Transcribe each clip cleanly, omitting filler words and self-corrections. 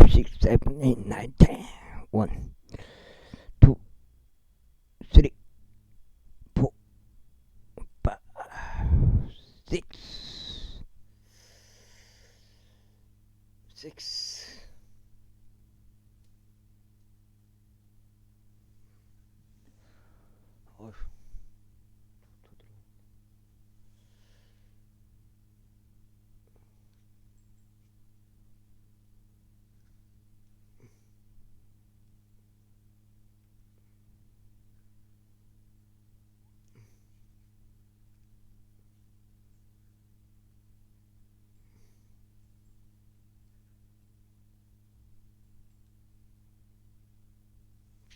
6, 7, 8, 9, 10. 1, 2, 3, 4, 5, 6, 6. 어휴.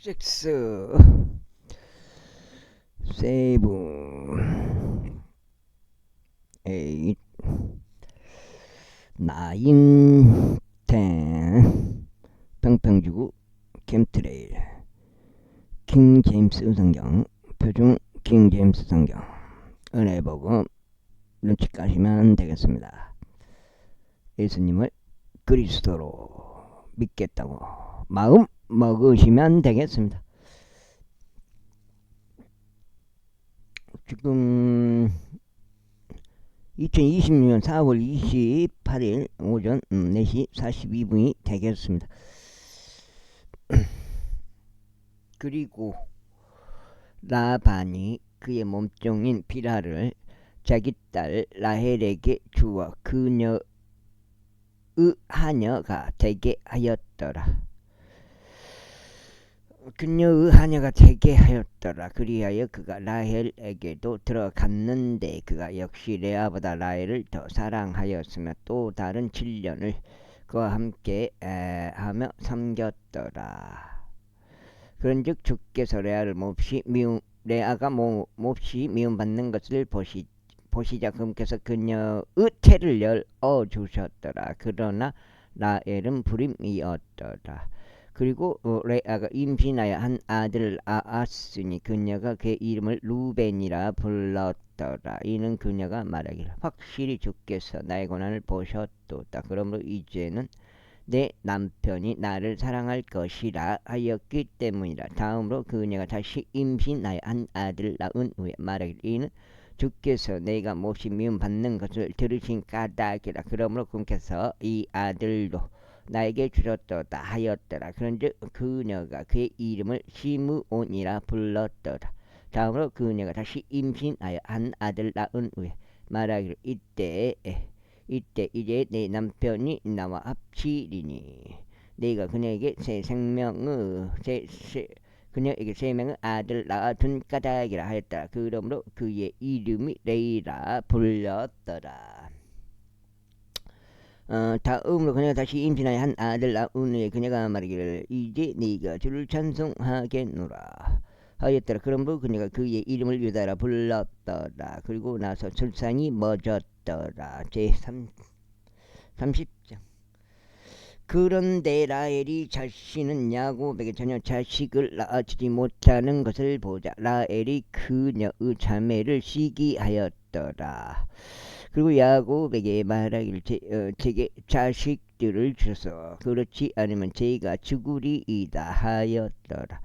6, 7, 8, 9, 10. 평평지구 캠트레일 킹 제임스 성경 표준 킹 제임스 성경 은혜 보고 눈치 까시면 되겠습니다. 예수님을 그리스도로 믿겠다고 마음 먹으시면 되겠습니다. 지금 2026년 4월 28일 오전 4시 42분이 되겠습니다. 그리고 라반이 그의 몸종인 비라를 자기 딸 라헬에게 주어 그녀의 하녀가 되게 하였더라. 그녀의 하녀가 되게 하였더라. 그리하여 그가 라헬에게도 들어갔는데 그가 역시 레아보다 라헬을 더 사랑하였으며 또 다른 7년을 그와 함께 하며 섬겼더라. 그런즉 주께서 레아가 몹시 미움받는 것을 보시자 그분께서 그녀의 태를 열어 주셨더라. 그러나 라헬은 불임이었더라. 그리고 레아가 임신하여 한 아들을 낳았으니 그녀가 그의 이름을 루벤이라 불렀더라. 이는 그녀가 말하기를 확실히 주께서 나의 고난을 보셨도다. 그러므로 이제는 내 남편이 나를 사랑할 것이라 하였기 때문이라. 다음으로 그녀가 다시 임신하여 한 아들을 낳은 후에 말하기를 이는 주께서 내가 몹시 미움받는 것을 들으신 까닭이라. 그러므로 그분께서 이 아들도 나에게 주셨도다 하였더라. 그런즉 그녀가 그의 이름을 시므온이라 불렀더라. 다음으로 그녀가 다시 임신하여 한 아들을 낳은 후에 말하기를 이때 이제 내 남편이 나와 합치리니 내가 그녀에게 그녀에게 세 명의 아들 낳아둔 까닭이라 하였더라. 그러므로 그의 이름이 레이라 불렸더라. 다음으로 그녀가 다시 임신하여 한 아들 낳은 후에 그녀가 말하기를 이제 네가 주를 찬송하겠노라 하였더라. 그러므로 그녀가 그의 이름을 유다라 불렀더라. 그리고 나서 출산이 멎었더라. 제30장. 그런데 라헬이 자신은 야곱에게 전혀 자식을 낳아주지 못하는 것을 보자 라헬이 그녀의 자매를 시기하였더라. 그리고 야곱에게 말하기를 제게 자식들을 주소서 그렇지 않으면 제가 죽으리이다 하였더라.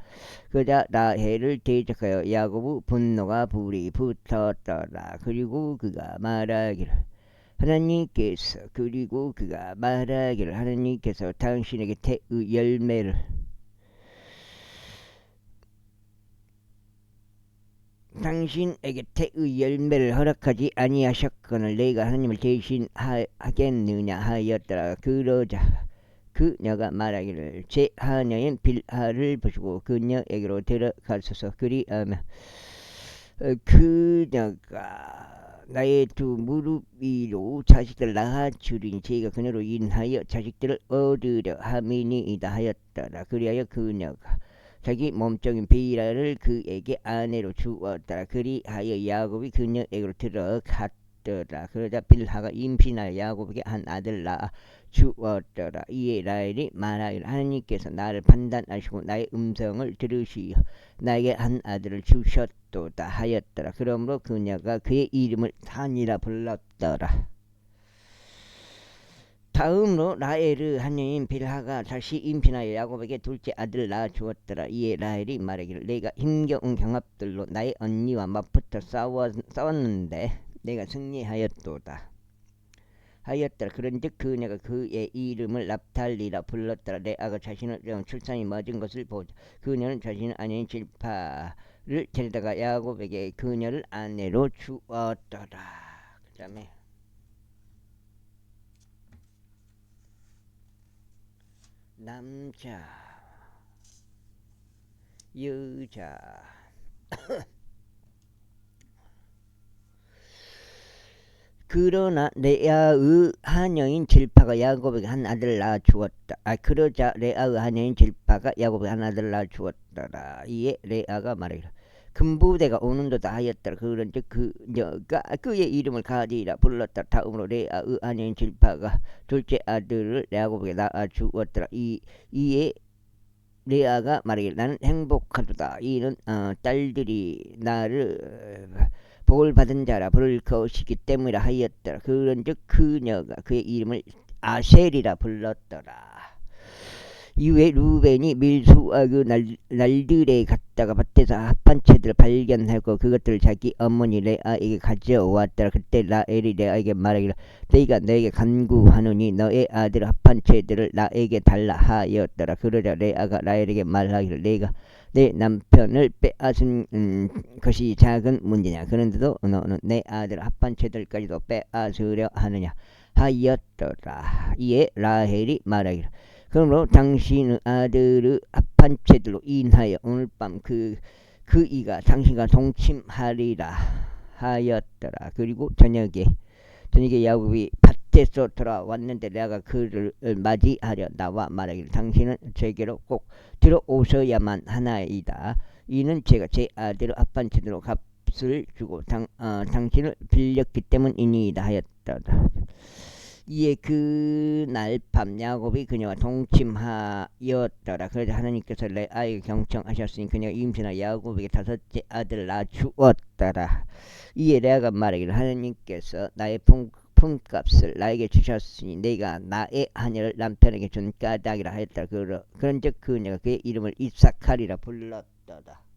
그러자 라헬을 대적하여 야곱의 분노가 불이 붙었더라. 그리고 그가 말하기를 하나님께서 당신에게 태의 열매를 허락하지 아니하셨거늘 내가 하나님을 대신하겠느냐 하였더라. 그러자 그녀가 말하기를 제 하녀인 빌하를 보시고 그녀에게로 들어가소서. 그리하면 그녀가 나의 두 무릎 위로 자식들을 낳아주리니 제가 그녀로 인하여 자식들을 얻으려 함이니이다 하였더라. 그리하여 그녀가 자기 몸종인 비라를 그에게 아내로 주었더라. 그리하여 야곱이 그녀에게로 들어갔더라. 그러자 빌하가 임신하여 야곱에게 한 아들을 낳아 주었더라. 이에 라헬이 말하기를 하나님께서 나를 판단하시고 나의 음성을 들으시어 나에게 한 아들을 주셨도다 하였더라. 그러므로 그녀가 그의 이름을 단이라 불렀더라. 다음으로 라헬의 하녀인 빌하가 다시 임신하여 야곱에게 둘째 아들을 낳아 주었더라. 이에 라헬이 말하기를 내가 힘겨운 경합들로 나의 언니와 맞붙어 싸웠는데 내가 승리하였도다 하였더라. 그런즉 그녀가 그의 이름을 납달리라 불렀더라. 레아가 자신을 출산이 맞은 것을 보자 그녀는 자신의 아내인 질파를 데려다가 야곱에게 그녀를 아내로 주었더라. 그 다음에 남자 여자 그러나 레아의 하녀인 질파가 야곱에게 한 아들을 낳아 주었다. 그러자 레아의 하녀인 질파가 야곱에게 한 아들을 낳아 주었더라. 이에 레아가 말하기를 금부대가 오는도다 하였더라. 그런즉 그녀가 그의 이름을 가디라 불렀다. 다음으로 레아의 하녀인 질파가 둘째 아들을 야곱에게 낳아 주었더라. 이에 레아가 말하기를 나는 행복하도다. 이는 딸들이 나를 복을 받은 자라 부를 것이기 때문이라 하였더라. 그런즉 그녀가 그의 이름을 아셀이라 불렀더라. 이후에 루벤이 밀수하그 날들에 갔다가 밭에서 합한 채들을 발견하고 그것들을 자기 어머니 레아에게 가져왔더라. 그때 라헬이 레아에게 말하기를 너희가 너에게 간구하노니 너의 아들 합한 채들을 나에게 달라 하였더라. 그러자 레아가 라헬에게 말하기를 내가 내 남편을 빼앗은 것이 작은 문제냐. 그런데도 너는 내 아들 합한 채들까지도 빼앗으려 하느냐 하였더라. 이에 라헬이 말하기를 그러므로 당신의 아들의 합한 채들로 인하여 오늘 밤 그이가 당신과 동침하리라 하였더라. 그리고 저녁에 야곱이 밭에서 돌아왔는데 내가 그를 맞이하려 나와 말하기를 당신은 제게로 꼭 들어오셔야만 하나이다. 이는 제가 제 아들의 합한 채들로 값을 주고 당신을 빌렸기 때문이니이다 하였더라. 이에 그날 밤 야곱이 그녀와 동침하였더라. 그러자 하나님께서 레아에게 경청하셨으니 그녀가 임신하여 야곱에게 다섯째 아들을 낳아 주었더라. 이에 레아가 말하기를 하나님께서 나의 품값을 나에게 주셨으니 내가 나의 하녀를 남편에게 준 까닭이라 하였더라. 그런즉 그녀가 그의 이름을 이삭하리라 불렀더라.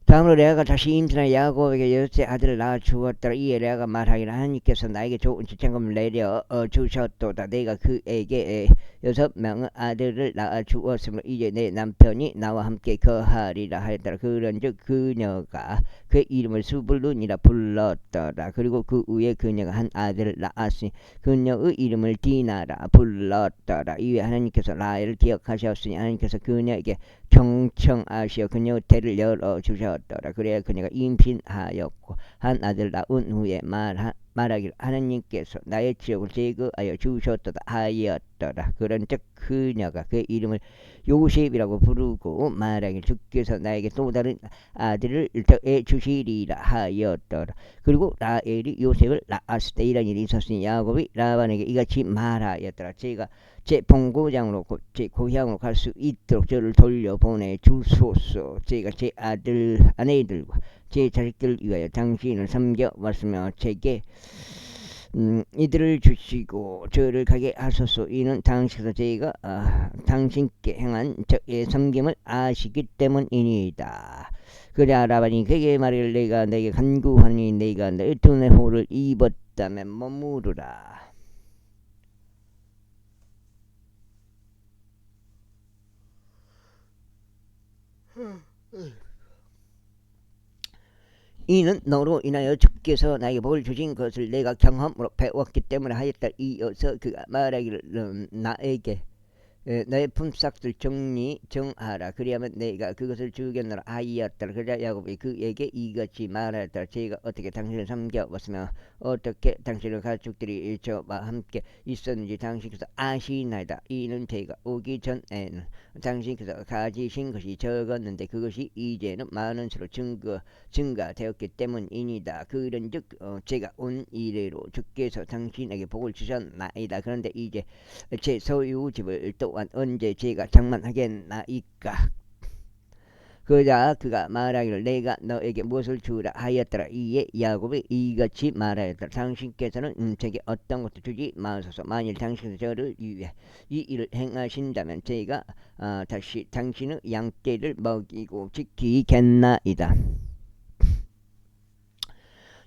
다음으로 레아가 다시 임신하여 야곱에게 여섯째 아들을 낳아 주었더라. 이에 레아가 말하기를 하나님께서 나에게 좋은 지창금을 내려 주셨도다. 내가 그에게 6명의 아들을 낳아 주었으므로 이제 내 남편이 나와 함께 거하리라 하였더라. 그런즉 그녀가 그의 이름을 스불룬이라 불렀더라. 그리고 그 후에 그녀가 한 아들을 낳았으니 그녀의 이름을 디나라 불렀더라. 이에 하나님께서 라헬을 기억하셨으니 하나님께서 그녀에게 경청하시어 그녀의 태를 열어주셨더라. 그래야 그녀가 임신하였고 한 아들 낳은 후에 말하기를 하나님께서 나의 지역을 제거하여 주셨도다 하였더라. 그런즉 그녀가 그의 이름을 요셉이라고 부르고 말하기를 주께서 나에게 또 다른 아들을 더해 주시리라 하였더라. 그리고 라헬이 요셉을 낳았을 때 이런 일이 있었으니 야곱이 라반에게 이같이 말하였더라. 제가 제 본고장으로 제 고향으로 갈 수 있도록 저를 돌려보내 주소서. 제가 제 아내들과 제 자식들을 위하여 당신을 섬겨왔으며 제게 이들을 주시고 저를 가게 하소서. 이는 당신께서 제가 당신께 행한 저의 섬김을 아시기 때문이니이다. 그래 라반이 그에게 말하기를 내가 내게 간구하니 내가 너의 두뇌 호를 입었다면 머무르라. 이는 너로 인하여 주께서 나에게 복을 주신 것을 내가 경험으로 배웠기 때문에 하였다. 이어서 그가 말하기를 나에게 너의 품삯을 정하라. 그리하면 내가 그것을 주겠노라 하였더라. 그러자 야곱이 그에게 이같이 말하였더라. 제가 어떻게 당신을 섬겨왔으며 어떻게 당신의 가족들이 저와 함께 있었는지 당신께서 아시나이다. 이는 제가 오기 전에는 당신께서 가지신 것이 적었는데 그것이 이제는 많은 수로 증가되었기 때문이니다. 그런즉 제가 온 이래로 주께서 당신에게 복을 주셨나이다. 그런데 이제 제 소유집을 또한 언제 제가 장만하겠나이까. 그러자 그가 말하기를 내가 너에게 무엇을 주라 하였더라. 이에 야곱이 이같이 말하였더라. 당신께서는 제게 어떤 것도 주지 마소서. 만일 당신께서 저를 위해 이 일을 행하신다면 제가 다시 당신의 양떼를 먹이고 지키겠나이다.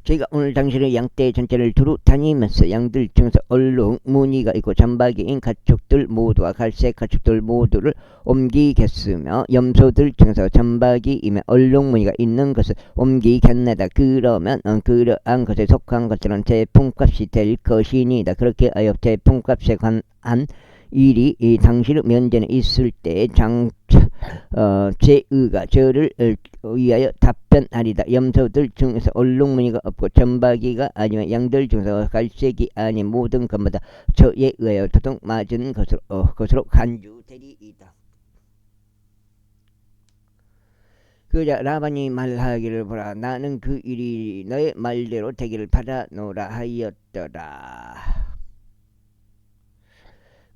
제가 오늘 당신의 양떼 전체를 두루 다니면서 양들 중에서 얼룩 무늬가 있고 잠박이인 가축들 모두와 갈색 가축들 모두를 옮기겠으며 염소들 중에서 잠박이이며 얼룩 무늬가 있는 것을 옮기겠나이다. 그러면 그러한 것에 속한 것들은 제 품값이 될 것이니이다. 그렇게 하여 제 품값에 관한 일이 당신의 면전에 있을 때 제의가 저를 위하여 답변하리다. 염소들 중에서 얼룩무늬가 없고 점박이가 아니면 양들 중에서 갈색이 아닌 모든 것마다 저에 의하여 도둑 맞은 것으로 간주되리이다. 그러자 라반이 말하기를 보라. 나는 그 일이 너의 말대로 되기를 바라노라 하였더라.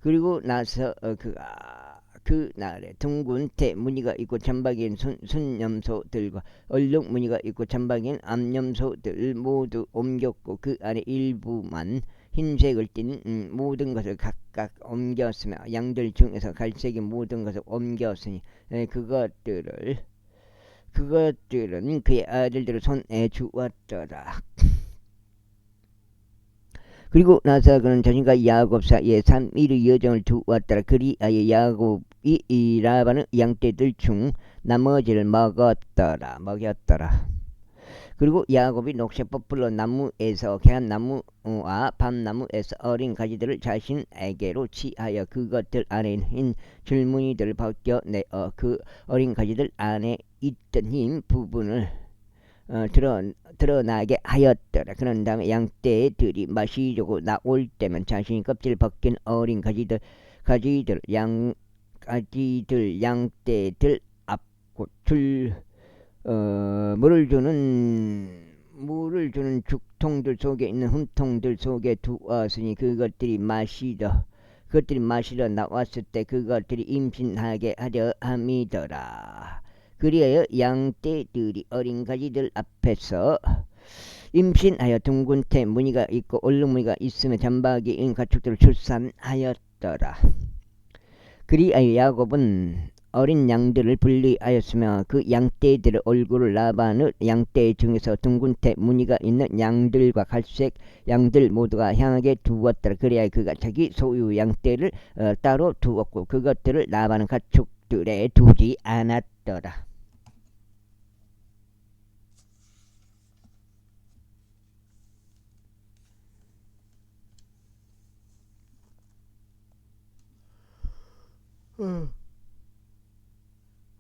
그리고 나서 그가 그 날에 둥근 태 무늬가 있고 잠박이인 순염소들과 얼룩 무늬가 있고 잠박이인 암염소들 모두 옮겼고 그 안에 일부만 흰색을 띤 모든 것을 각각 옮겼으며 양들 중에서 갈색인 모든 것을 옮겼으니 그것들은 그의 아들들을 손에 주었더라. 그리고 나서 그는 자신과 야곱 사이에 3일의 여정을 두었더라. 그리하여 야곱이 이 라반의 양떼들 중 나머지를 먹였더라. 그리고 야곱이 녹색 뽀플로 나무에서 개한나무와 밤나무에서 어린 가지들을 자신에게로 취하여 그것들 안에 있는 줄무늬들을 벗겨내어 그 어린 가지들 안에 있던 흰 부분을 드러나게 하였더라. 그런 다음에 양떼들이 마시려고 나올 때면 자신이 껍질 벗긴 어린 가지들 양떼들 앞곳을 물을 주는 죽통들 속에 있는 흠통들 속에 두었으니 그것들이 마시러 나왔을 때 그것들이 임신하게 하려 함이더라. 그리하여 양떼들이 어린 가지들 앞에서 임신하여 둥근 태 무늬가 있고 얼룩 무늬가 있으며 잠박이인 가축들을 출산하였더라. 그리하여 야곱은 어린 양들을 분리하였으며 그 양떼들의 얼굴을 라반의 양떼 중에서 둥근 태 무늬가 있는 양들과 갈색 양들 모두가 향하게 두었더라. 그리하여 그가 자기 소유 양떼를 따로 두었고 그것들을 라반의 가축들에 두지 않았더라.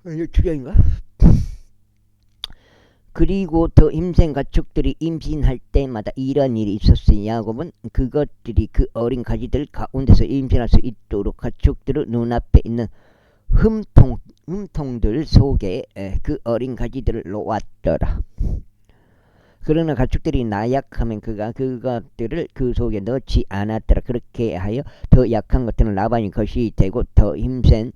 이거 주량인가? 그리고 더 힘센 가축들이 임신할 때마다 이런 일이 있었으니 야곱은 그것들이 그 어린 가지들 가운데서 임신할 수 있도록 가축들의 눈앞에 있는 흠통들 속에 그 어린 가지들을 놓았더라. 그러나 가축들이 나약하면 그가 그것들을 그 속에 넣지 않았더라. 그렇게 하여 더 약한 것들은 라반이 것이 되고 더 힘센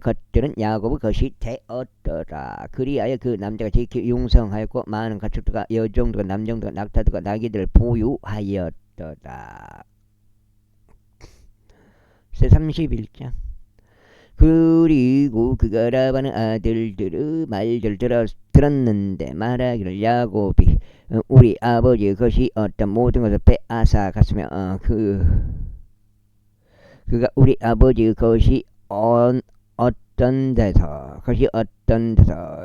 것들은 야곱의 것이 되었더라. 그리하여 그 남자가 지키 융성하였고 많은 가축들과 여종들과 남종들과 낙타들과 나귀들을 보유하였더라. 31장. 그리고 그가 라반의 아들들의 말들을 들었는데 말하기를 야곱이 우리 아버지의 것이 어떤 모든 것을 빼앗아 갔으며 그가 우리 아버지의 것이 어떤 데서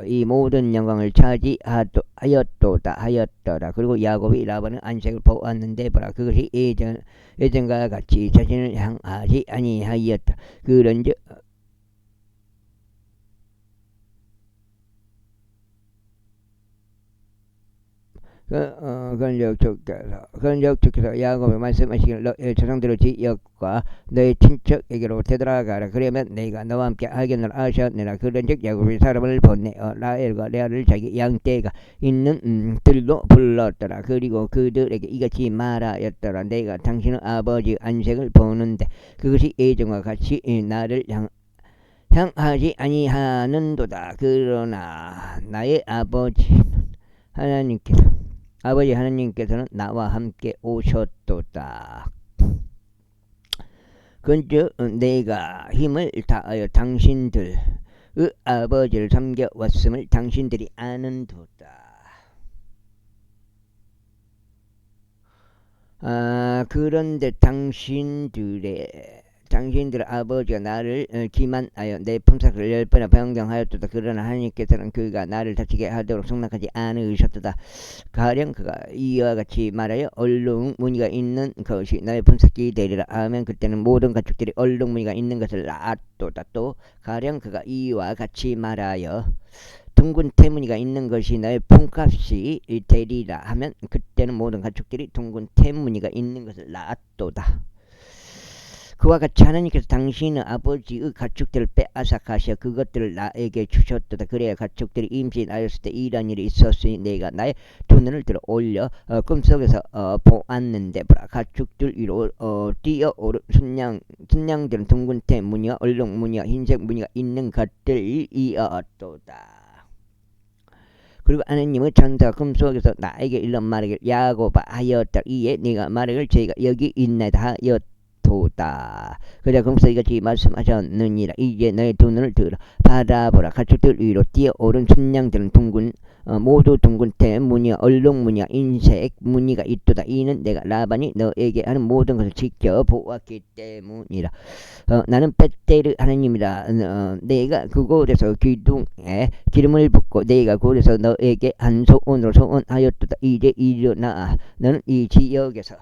이 모든 영광을 차지하였도다 하였더라. 그리고 야곱이 라반의 안색을 보았는데 보라 그것이 예전과 같이 자신을 향하지 아니하였다. 그런즉 그런즉 야곱이 말씀하시기를 너의 조상들의 지역과 너의 친척에게로 되돌아가라. 그러면 내가 너와 함께 하겠노라 하셨느니라. 그런즉 야곱이 사람을 보내어 라헬과 레아를 자기 양떼가 있는 들로 불렀더라. 그리고 그들에게 이같이 말하였더라. 내가 당신의 아버지 안색을 보는데 그것이 예전과 같이 나를 향하지 아니하는도다. 그러나 나의 아버지 하나님께서는 나와 함께 오셨도다. 그런즉 내가 힘을 다하여 당신들의 아버지를 섬겨왔음을 당신들이 아는도다. 그런데 당신들 아버지가 나를 기만하여 내 품삯을 10배나 변경하였도다. 그러나 하나님께서는 그가 나를 다치게 하도록 성락하지 않으셨도다. 가령 그가 이와 같이 말하여 얼룩 무늬가 있는 것이 나의 품삯이 되리라 하면 그때는 모든 가축들이 얼룩 무늬가 있는 것을 낫도다. 또 가령 그가 이와 같이 말하여 둥근 태무늬가 있는 것이 너의 품값이 되리라 하면 그때는 모든 가축들이 둥근 태무늬가 있는 것을 낫도다. 그와 같이 하나님께서 당신의 아버지의 가축들을 빼앗아 가시어 그것들을 나에게 주셨도다. 그래야 가축들이 임신하였을 때 이런 일이 있었으니 내가 나의 두 눈을 들어 올려 꿈속에서 보았는데 보라, 가축들 위로 뛰어오른 순양들은 둥근 태 무늬와 얼룩 무늬와 흰색 무늬가 있는 것들이었도다. 그리고 하나님의 천사가 꿈속에서 나에게 이런 말하기를 야곱아 하였다. 이에 네가 말하기를 저희가 여기 있나이다 하였도다. 그자 꿈속에 이같이 말씀하셨느니라. 이제 너의 두 눈을 들어 바라보라. 가축들 위로 뛰어오른 순양들은 모두 둥근 태 무늬와 얼룩 무늬와 흰색 무늬가 있도다. 이는 내가 라반이 너에게 하는 모든 것을 지켜보았기 때문이라. 나는 벳델의 하나님이라. 내가 그곳에서 기둥에 기름을 붓고 내가 그곳에서 너에게 한 소원으로 소원하였도다. 이제 일어나 너는 이 지역에서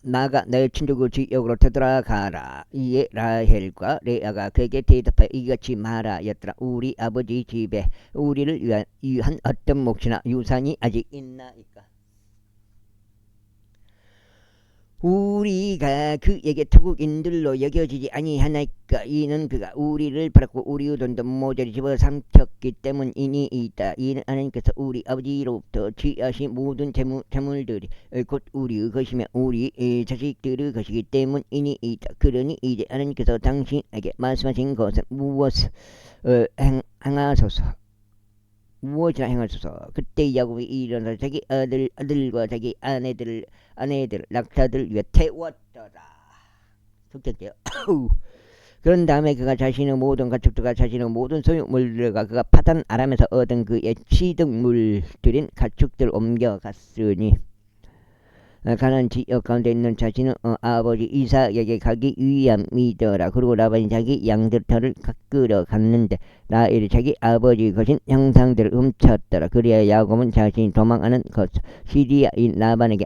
나가 너의 친족의 지역으로 되돌아가라. 이에 라헬과 레아가 그에게 대답하여 이같이 말하였더라. 우리 아버지 집에 우리를 위한 어떤 몫이나 유산이 아직 있나이까? 우리가 그에게 토국인들로 여겨지지 아니하나이까? 이는 그가 우리를 팔았고 우리의 돈도 모조리 집어삼켰기 때문이니이다. 이는 하나님께서 우리 아버지로부터 취하신 모든 재물들이 곧 우리의 것이며 우리 자식들의 것이기 때문이니이다. 그러니 이제 하나님께서 당신에게 말씀하신 것은 무엇이나 행하소서. 그때 야곱이 일어나서 자기 아들과 자기 아내들 낙타들 위해 태웠더라. 속전돼요. 그런 다음에 그가 자신의 모든 가축들과 자신의 모든 소유물들과 그가 파단 아람에서 얻은 그의 취득물들인 가축들을 옮겨갔으니 가나안 지역 가운데 있는 자신의 아버지 이삭에게 가기 위함이더라. 그리고 라반이 자기 양들터를 깎으러 갔는데 라헬이 자기 아버지 것인 형상들을 훔쳤더라. 그리하여 야곱은 자신이 도망하는 것 시리아인 라반에게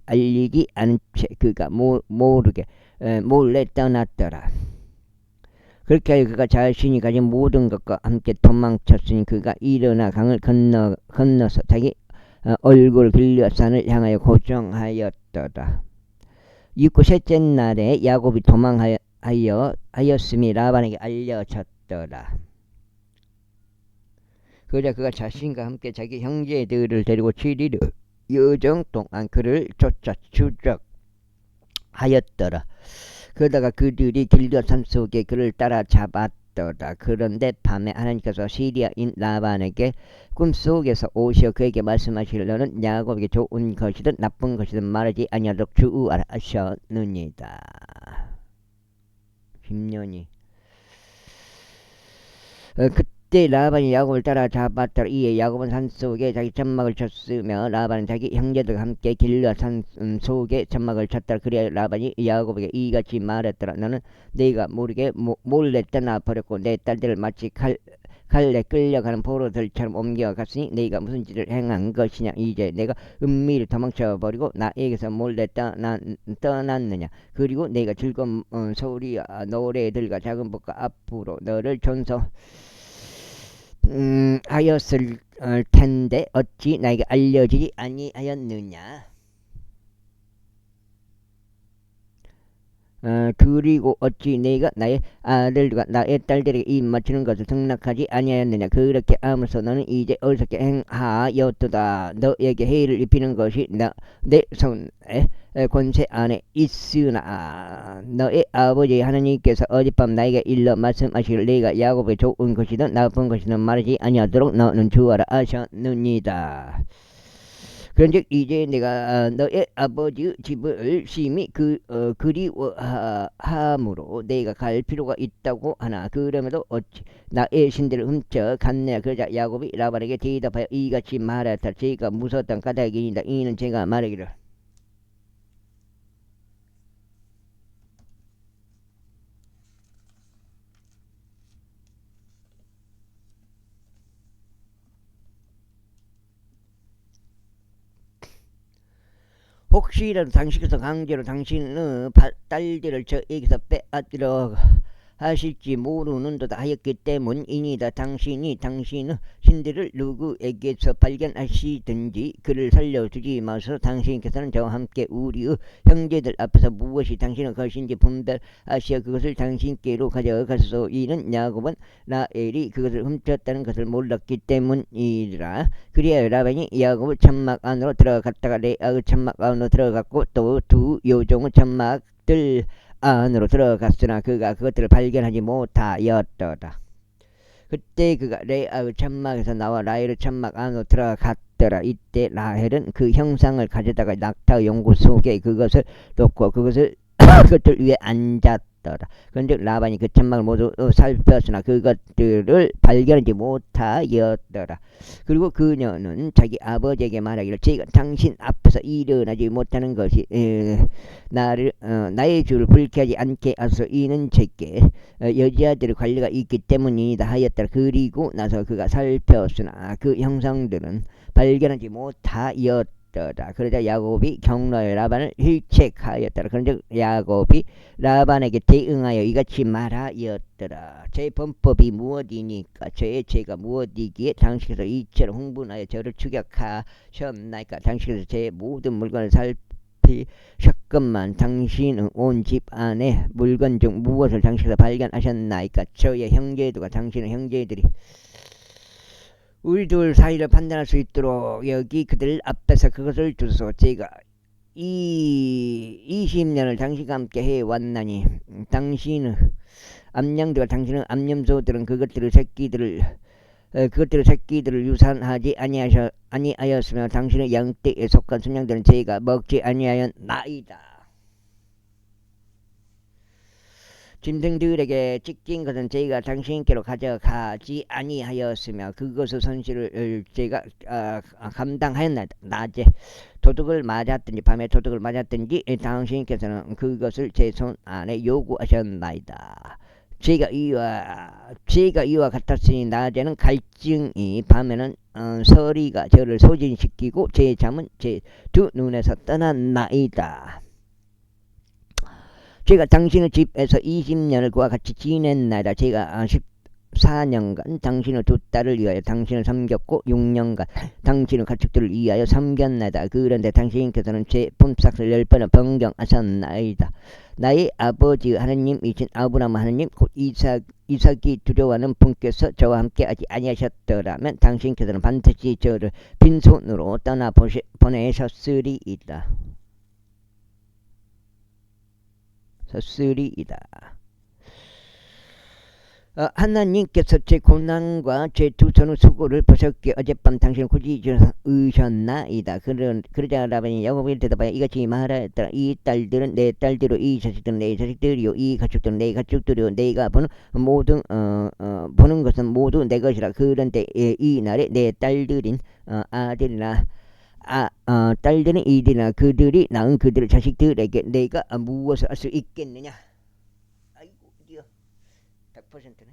알리기 않은 채 그가 모르게 몰래 떠났더라. 그렇게 하여 그가 자신이 가진 모든 것과 함께 도망쳤으니 그가 일어나 강을 건너서 자기 얼굴 길르앗산을 향하여 고정하였더라. 이후 셋째 날에 야곱이 도망하였음이 라반에게 알려졌더라. 그러자 그가 자신과 함께 자기 형제들을 데리고 7일 여정 동안 그를 쫓아 추적하였더라. 그러다가 그들이 길르앗산 속에 그를 따라잡았더라. 그런데 밤에 하나님께서 시리아인 라반에게 꿈속에서 오시어 그에게 말씀하시기를 너는 야곱에게 좋은 것이든 나쁜 것이든 말하지 아니하도록 주의하라 하셨느니라. 10년이 그때 라반이 야곱을 따라잡았더라. 이에 야곱은 산속에 자기 장막을 쳤으며 라반은 자기 형제들과 함께 길르앗산 속에 장막을 쳤더라. 그래야 라반이 야곱에게 이같이 말했더라. 너는 내가 모르게 몰래 떠나버렸고 내 딸들을 마치 갈래 끌려가는 포로들처럼 옮겨갔으니 네가 무슨 짓을 행한 것이냐? 이제 내가 은밀히 도망쳐버리고 나에게서 몰래 떠났느냐? 그리고 내가 즐거운 소리와 노래들과 작은 복과 앞으로 너를 하였을 텐데 어찌 나에게 알려지지 아니하였느냐? 그리고 어찌 내가 나의 아들과 나의 딸들에게 입 맞추는 것을 승낙하지 아니하였느냐. 그렇게 하면서 너는 이제 어리석게 행하였도다. 너에게 해를 입히는 것이 내 손에 권세 안에 있으나 너의 아버지 하나님께서 어젯밤 나에게 일러 말씀하시기를 내가 야곱에게 좋은 것이든 나쁜 것이든 말하지 아니하도록 너는 주어라 하셨느니라. 그런즉 이제 내가 너의 아버지 집을 심히 그리워함으로 내가 갈 필요가 있다고 하나. 그럼에도 어찌 나의 신들을 훔쳐 갔느냐. 그러자 야곱이 라반에게 대답하여 이같이 말하였다. 제가 무서웠던 까닭이니이다. 이는 제가 말하기를 혹시라도 당신께서 강제로 당신의 딸들을 저에게서 빼앗으려 하실지 모르는도다 하였기 때문이니다. 당신이 당신의 신들을 누구에게서 발견하시든지 그를 살려두지 마소서. 당신께서는 저와 함께 우리의 형제들 앞에서 무엇이 당신의 것인지 분별하시어 그것을 당신께로 가져가소서. 이는 야곱은 라헬이 그것을 훔쳤다는 것을 몰랐기 때문이라. 그리하여 라반이 야곱의 천막 안으로 들어갔다가 레아의 천막 안으로 들어갔고 또 두 요종의 천막들 안으로 들어갔으나 그가 그것들을 발견하지 못하였더라. 그때 그가 레아의 천막에서 나와 라헬의 천막 안으로 들어갔더라. 이때 라헬은 그 형상을 가져다가 낙타 연구 속에 그것을 놓고 그것을 그것들 위에 앉았더라. 그런데 라반이 그 천막을 모두 살폈으나 그것들을 발견하지 못하였더라. 그리고 그녀는 자기 아버지에게 말하기를 제가 당신 앞에서 일어나지 못하는 것이 나의 주를 불쾌하지 않게 하소서. 이는 제게 여자들의 관리가 있기 때문이다 하였더라. 그리고 나서 그가 살폈으나 그 형상들은 발견하지 못하였더라. 그러자 야곱이 경로의 라반을 힐책하였더라. 그런즉 야곱이 라반에게 대응하여 이같이 말하였더라. 제 범법이 무엇이니까 저의 죄가 무엇이기에 당신께서 이처럼 흥분하여 저를 추격하셨나이까. 당신께서 제 모든 물건을 살피셨건만 당신은 온 집 안에 물건 중 무엇을 당신께서 발견하셨나이까. 저의 형제들과 당신의 형제들이 우리 둘 사이를 판단할 수 있도록 여기 그들 앞에서 그것을 두소. 제가 이 20년을 당신과 함께 해왔나니 당신의 암양들과 당신의 암염소들은 그것들의 새끼들을 유산하지 아니하였으며 당신의 양떼에 속한 순양들은 제가 먹지 아니하였나이다. 짐승들에게 찢긴 것은 제가 당신께로 가져가지 아니하였으며 그것의 손실을 제가 감당하였나이다. 낮에 도둑을 맞았든지 밤에 도둑을 맞았든지 당신께서는 그것을 제 손 안에 요구하셨나이다. 제가 이와 같았으니 낮에는 갈증이 밤에는 서리가 저를 소진시키고 제 잠은 제 두 눈에서 떠났나이다. 제가 당신의 집에서 20년을 그와 같이 지냈나이다. 제가 14년간 당신의 두 딸을 위하여 당신을 섬겼고 6년간 당신의 가축들을 위하여 섬겼나이다. 그런데 당신께서는 제 품삯을 10번을 변경하셨나이다. 나의 아버지 하나님이신 아브라함 하나님 곧 이삭이 두려워하는 분께서 저와 함께 하지 아니하셨더라면 당신께서는 반드시 저를 빈손으로 보내셨으리이다. 하나님께서 제 고난과 제 두 손의 수고를 보셨기에 어젯밤 당신을 꾸짖으셨나이다. 그러자 라반이 야곱에게 대답하여 이같이 말하였더라. 이 딸들은 내 딸들이요 이 자식들은 내 자식들이요 이 가축들은 내 가축들이요 내가 보는 것은 모두 내 것이라. 그런데 이 날에 내 딸들인 아들이나 딸들은 이들이나 그들이 낳은 그들의 자식들에게 내가 무엇을 할 수 있겠느냐. 아이고 드디어 100%네.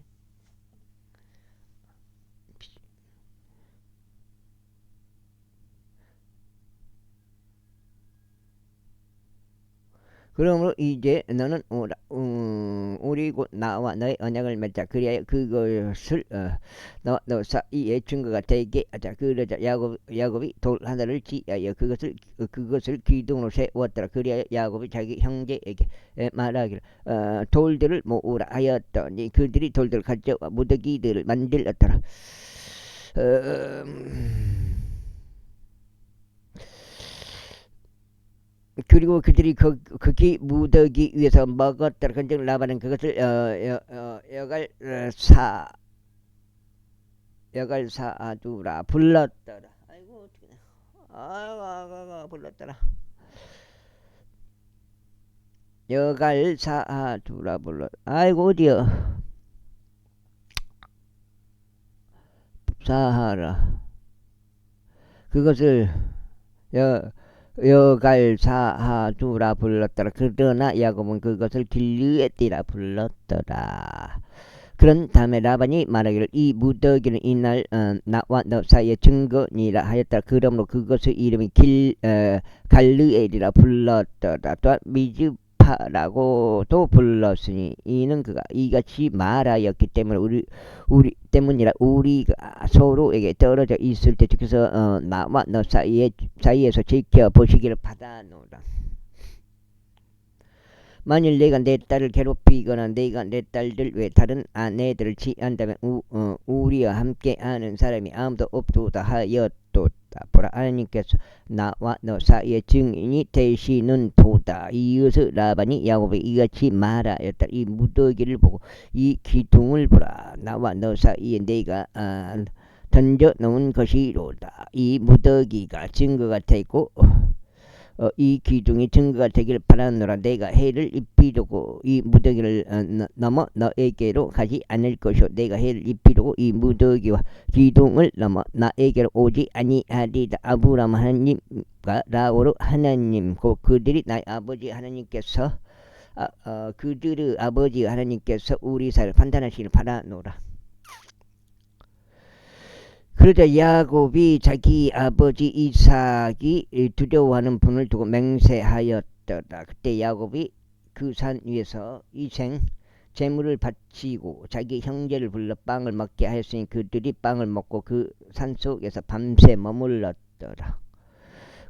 그러므로 이제 너는 오라, 우리 곧 나와 너의 언약을 맺자. 그리하여 그것을 너 사이의 증거가 되게 하자. 그러자 야곱이 돌 하나를 지하여 그것을 기둥으로 세웠더라. 그리하여 야곱이 자기 형제에게 말하기를 돌들을 모으라 하였더니 그들이 돌들을 가져와 무더기들을 만들었더라. 그리고 그들이 거기 무더기 위에서 먹었더라. 근데 라반은 그것을 여갈사두라 불렀더라. 아이고 어떻게 아이고 불렀더라. 여갈사두라 불렀. 아이고 어디여 사하라. 그것을 여갈사하두라 불렀더라. 그러나 야곱은 그것을 길르엣디라 불렀더라. 그런 다음에 라반이 말하기를 이 무더기는 이날 나와 너 사이의 증거니라 하였더라. 그러므로 그것의 이름이 갈르엘이라 불렀더라. 또한 미즈파라고도 불렀으니 이는 그가 이같이 말하였기 때문에 우리가 서로에게 떨어져 있을 때 주께서 나와 너 사이에서 지켜보시기를 받아노라. 만일 내가 내 딸을 괴롭히거나 내가 내 딸들 외 다른 아내들을 취한다면 우리와 함께하는 사람이 아무도 없도다 하였도다. 보라, 하나님께서 나와 너 사이의 증인이 되시는 도다. 이어서 라반이 야곱에게 이같이 말하였다. 이 무더기를 보고 이 기둥을 보라. 나와 너 사이에 내가 던져 놓은 것이로다. 이 무더기가 증거가 되고 이 기둥이 증거가 되기를 바라노라. 내가 해를 입히려고 이 무더기를 넘어 너에게로 가지 않을 것이요 내가 해를 입히려고 이 무더기와 기둥을 넘어 나에게로 오지 아니하리다. 아브라함 하나님과 라오르 하나님 곧 그들이 나의 아버지 하나님께서 그들의 아버지 하나님께서 우리 사이를 판단하시기를 바라노라. 그러자 야곱이 자기 아버지 이삭이 두려워하는 분을 두고 맹세하였더라. 그때 야곱이 그 산 위에서 이생 제물을 바치고 자기 형제를 불러 빵을 먹게 하였으니 그들이 빵을 먹고 그 산속에서 밤새 머물렀더라.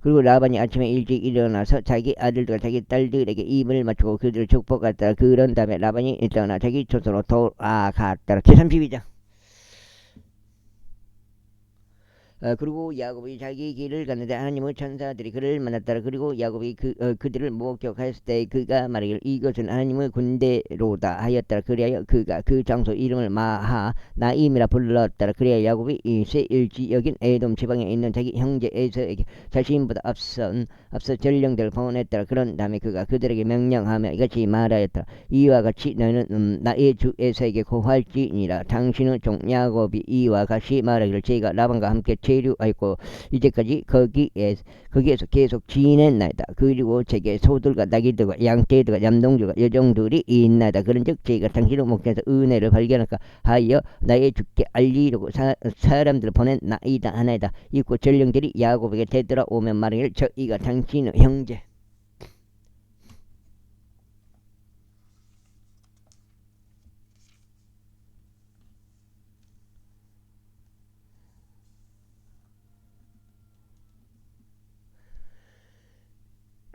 그리고 라반이 아침에 일찍 일어나서 자기 아들들과 자기 딸들에게 입을 맞추고 그들을 축복했더라. 그런 다음에 라반이 떠나 자기 조선으로 돌아갔더라. 제32장. 그리고 야곱이 자기 길을 갔는데 하나님의 천사들이 그를 만났더라. 그리고 야곱이 그들을 목격하였을 때 그가 말하기를 이것은 하나님의 군대로다 하였더라. 그리하여 그가 그 장소 이름을 마하나임이라 불렀더라. 그리하여 야곱이 세일 지역인 에돔 지방에 있는 자기 형제 에서에게 자신보다 앞서 전령들을 보냈더라. 그런 다음에 그가 그들에게 명령하며 이같이 말하였더라. 이와 같이 너는 나의 주 에서에게 고할지니라. 당신의 종 야곱이 이와 같이 말하기를 제가 라반과 함께 체류하였고 이제까지 거기에서 계속 지냈나이다. 그리고 제게 소들과 나귀들과 양떼들과 염동들과 여종들이 있나이다. 그런즉 제가 당신의 목전에서 은혜를 발견할까 하여 나의 주께 알리려고 사람들을 보낸나이다 하나이다. 이고 전령들이 야곱에게 되돌아오면 말하기를 저희가 당신의 형제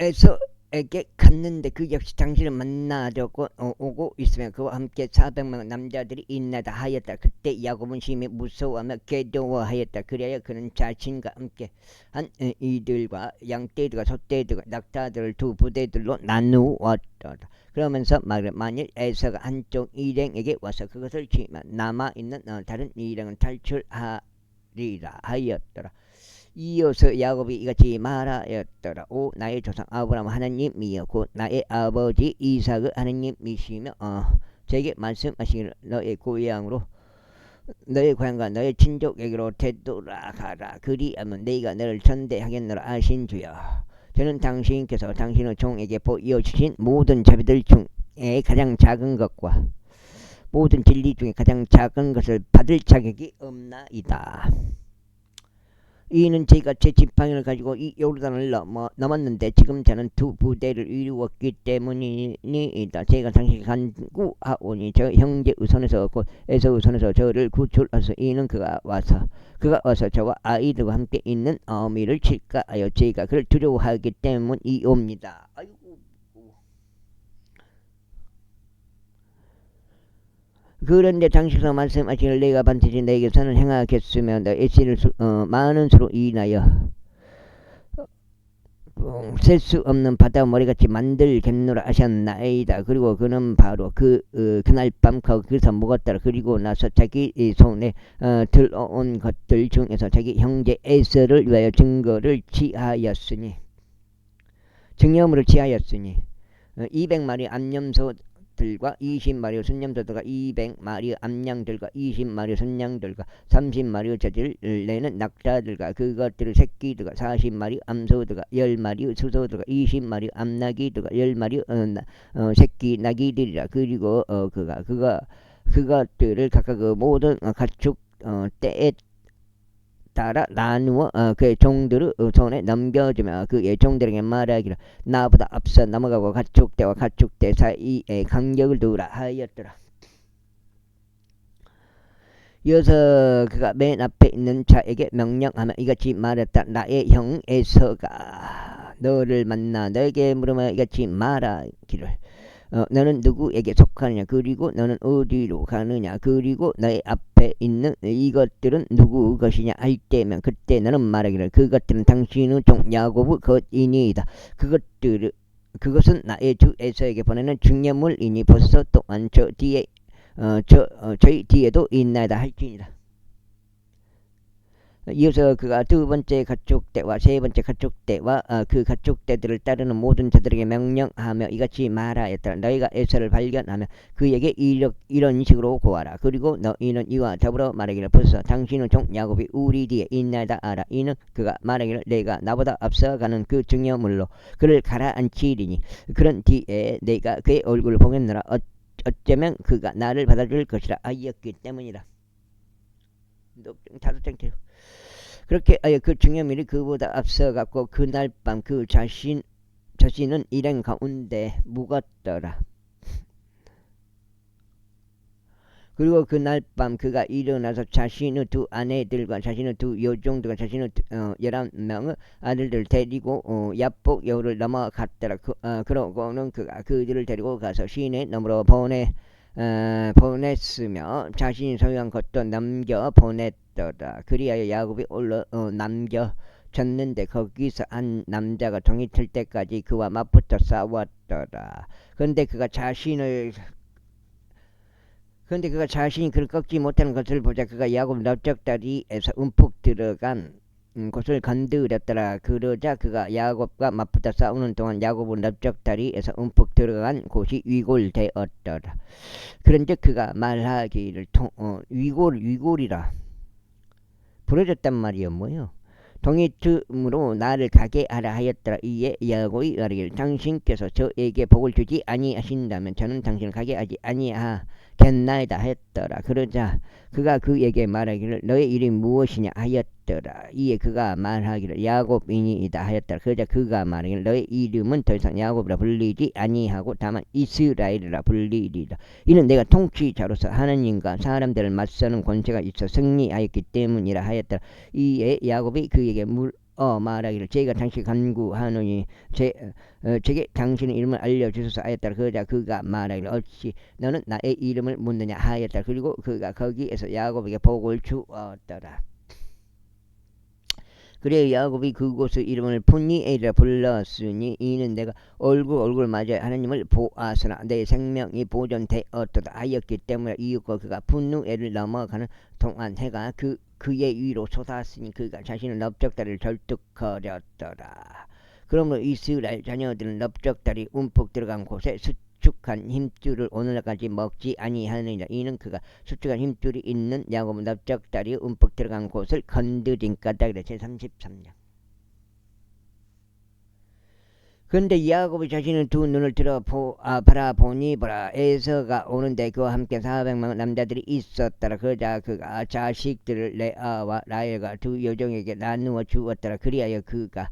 에서에게 갔는데 그 역시 당신을 만나려고 오고 있으면 그와 함께 400명 남자들이 있나이다 하였다. 그때 야곱은 심히 무서워하며 괴로워하였다. 그리하여 그는 자신과 함께 한 이들과 양떼들과 소떼들과 낙타들을 두 부대들로 나누었더라. 그러면서 만일 에서가 한쪽 일행에게 와서 그것을 치면 남아있는 다른 일행은 탈출하리라 하였더라. 이어서 야곱이 이같이 말하였더라. 오 나의 조상 아브라함 하나님이여 곧 나의 아버지 이삭의 하나님이시며 제게 말씀하시기를 너의 고향과 너의 친족에게로 되돌아가라. 그리하면 내가 너를 전대하겠노라 하신 주여. 저는 당신께서 당신의 종에게 보여주신 모든 자비들 중에 가장 작은 것과 모든 진리 중에 가장 작은 것을 받을 자격이 없나이다. 이는 제가 제 지팡이를 가지고 이 요르단을 넘었는데 지금 저는 두 부대를 이루었기 때문이다. 제가 당시 간구하오니 저 형제 우선에서 곧 에서 우선에서 저를 구출하소. 이는 그가 와서 저와 아이들과 함께 있는 어미를 칠까 하여 제가 그를 두려워하기 때문이옵니다. 아이고. 그런데 당시서 말씀하시길 내가 반드시 내게 선을 행하겠으며 너의 씨를 많은 수로 인하여 셀 수 없는 바다 머리같이 만들겠노라 하셨나이다. 그리고 그는 바로 그날 밤 거기서 묵었더라. 그리고 나서 자기 손에 들어온 것들 중에서 자기 형제 에서를 위하여 증거물을 취하였으니 200마리 암염소들과 20마리 순염소들과 200마리 암양들과 20마리 순양들과 30마리 젖을 내는 낙타들과 그것들의 새끼들과 40마리 암소들과 10마리 수소들과 20마리 암나기들과 10마리 새끼 나기들이라. 그리고 그것들을 각각 그 모든 가축 때에 따라 나누어 그의 종들의 손에 넘겨주며 그의 종들에게 말하기를 나보다 앞서 넘어가고 가축대와 가축대 사이에 간격을 두라 하였더라. 이어서 그가 맨 앞에 있는 자에게 명령하며 이같이 말했다. 나의 형 에서가 너를 만나 너에게 물으며 이같이 말하기를 너는 누구에게 속하느냐, 그리고 너는 어디로 가느냐, 그리고 너의 앞에 있는 이것들은 누구 것이냐 할 때면 그때 너는 말하기를 그것들은 당신의 종 야곱의 것이니이다. 그것은 나의 주 에서에게 보내는 증여물이니 벌써 또한 저희 뒤에도 있나이다 할지니라. 이어서 그가 두 번째 가축대와 세 번째 가축대와 그 가축대들을 따르는 모든 자들에게 명령하며 이같이 말하였더라. 너희가 에서를 발견하며 그에게 이런 식으로 고하라. 그리고 너희는 이와 더불어 말하기를 벌써 당신의 종 야곱이 우리 뒤에 있나이다 알아. 이는 그가 말하기를 내가 나보다 앞서가는 그 증여물로 그를 가라앉히리니 그런 뒤에 내가 그의 얼굴을 보겠노라. 어쩌면 그가 나를 받아줄 것이라 하였기 때문이라. 그렇게 그 증여물이 그보다 앞서갔고 그날 밤 그 자신은 일행 가운데 묵었더라. 그리고 그날 밤 그가 일어나서 자신의 두 아내들과 자신의 두 여종들과 자신의 11명의 아들들 데리고 야복 여우를 넘어갔더라. 그러고는 그가 그들을 데리고 가서 시내 너머로 보냈으며 자신이 소유한 것도 남겨 보냈더라. 그리하여 야곱이 올라 남겨졌는데 거기서 한 남자가 종이 틀 때까지 그와 맞붙어 싸웠더라. 그런데 그가 자신이 그를 꺾지 못하는 것을 보자 그가 야곱 넓적다리에서 움푹 들어간 곳을 건드렸더라. 그러자 그가 야곱과 맞붙어 싸우는 동안 야곱은 넓적다리에서 움푹 들어간 곳이 위골되었더라. 그런즉 그가 말하기를 위골이라 부러졌단 말이요 뭐요. 동이 틈으로 나를 가게 하라 하였더라. 이에 야곱이 말하기를 당신께서 저에게 복을 주지 아니하신다면 저는 당신을 가게 하지 아니하겠나이다 하였더라. 그러자 그가 그에게 말하기를 너의 이름이 무엇이냐 하였더라. 이에 그가 말하기를 야곱이니이다 하였더라. 그러자 그가 말하기를 너의 이름은 더 이상 야곱이라 불리지 아니하고 다만 이스라엘이라 불리리라. 이는 내가 통치자로서 하나님과 사람들을 맞서는 권세가 있어 승리하였기 때문이라 하였더라. 이에 야곱이 그에게 말하기를 제가 당신 간구하노니 제게 당신의 이름을 알려주소서 하였더라. 그러자 그가 말하기를 어찌 너는 나의 이름을 묻느냐 하였더라. 그리고 그가 거기에서 야곱에게 복을 주었더라. 그래 야곱이 그곳의 이름을 푸니엘이라 불렀으니 이는 내가 얼굴 맞아 하나님을 보았으나 내 생명이 보존되었도다 하였기 때문에 이윽고 그가 푸누엘을 넘어가는 동안 해가 그의 위로 솟았으니 그가 자신의 넓적다리를 절뚝거렸더라. 그러므로 이스라엘 자녀들은 넓적다리 움푹 들어간 곳에 수축한 힘줄을 오늘날까지 먹지 아니하느니라. 이는 그가 수축한 힘줄이 있는 야곱은 넓적다리 움푹 들어간 곳을 건드린 까닭이라. 제33장. 근데 야곱이 자신의 두 눈을 바라보니 에서가 오는데 그와 함께 400만 남자들이 있었더라. 그러자 그가 자식들을 레아와 라헬과 두 여종에게 나누어 주었더라. 그리하여 그가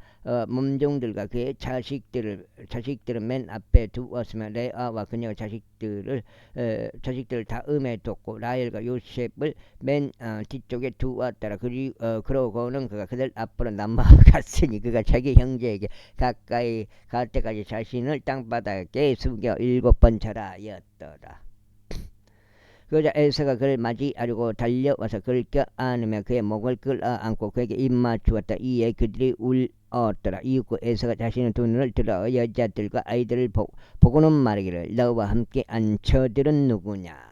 몸종들과 그의 자식들은 맨 앞에 두었으며 레아와 그녀의 자식들을 다음에 뒀고 라헬과 요셉을 맨 뒤쪽에 두었더라. 그러고는 그가 그들 앞으로 넘어갔으니 그가 자기 형제에게 가까이 갈 때까지 자신을 땅바닥에 숙여 7번 절하였더라. 그러자 에서가 그를 맞이하려고 달려와서 그를 껴안으며 그의 목을 끌어안고 그에게 입맞추었다. 이에 그들이 울었더라. 이윽고 에서가 자신의 두 눈을 들어 여자들과 아이들을 보고는 말하기를 너와 함께 안 저들은 누구냐.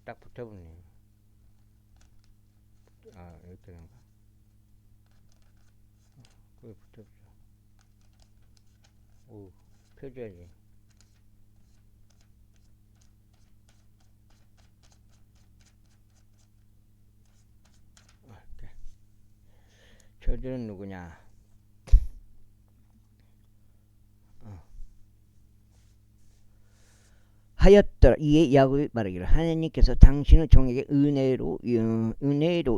딱 붙어보네. 이렇게 되는가? 거기 붙어보자. 오, 펴줘야지. 저들은 누구냐? 하였더라. 이에 야곱이 말하기를 하나님께서 당신의 종에게 은혜로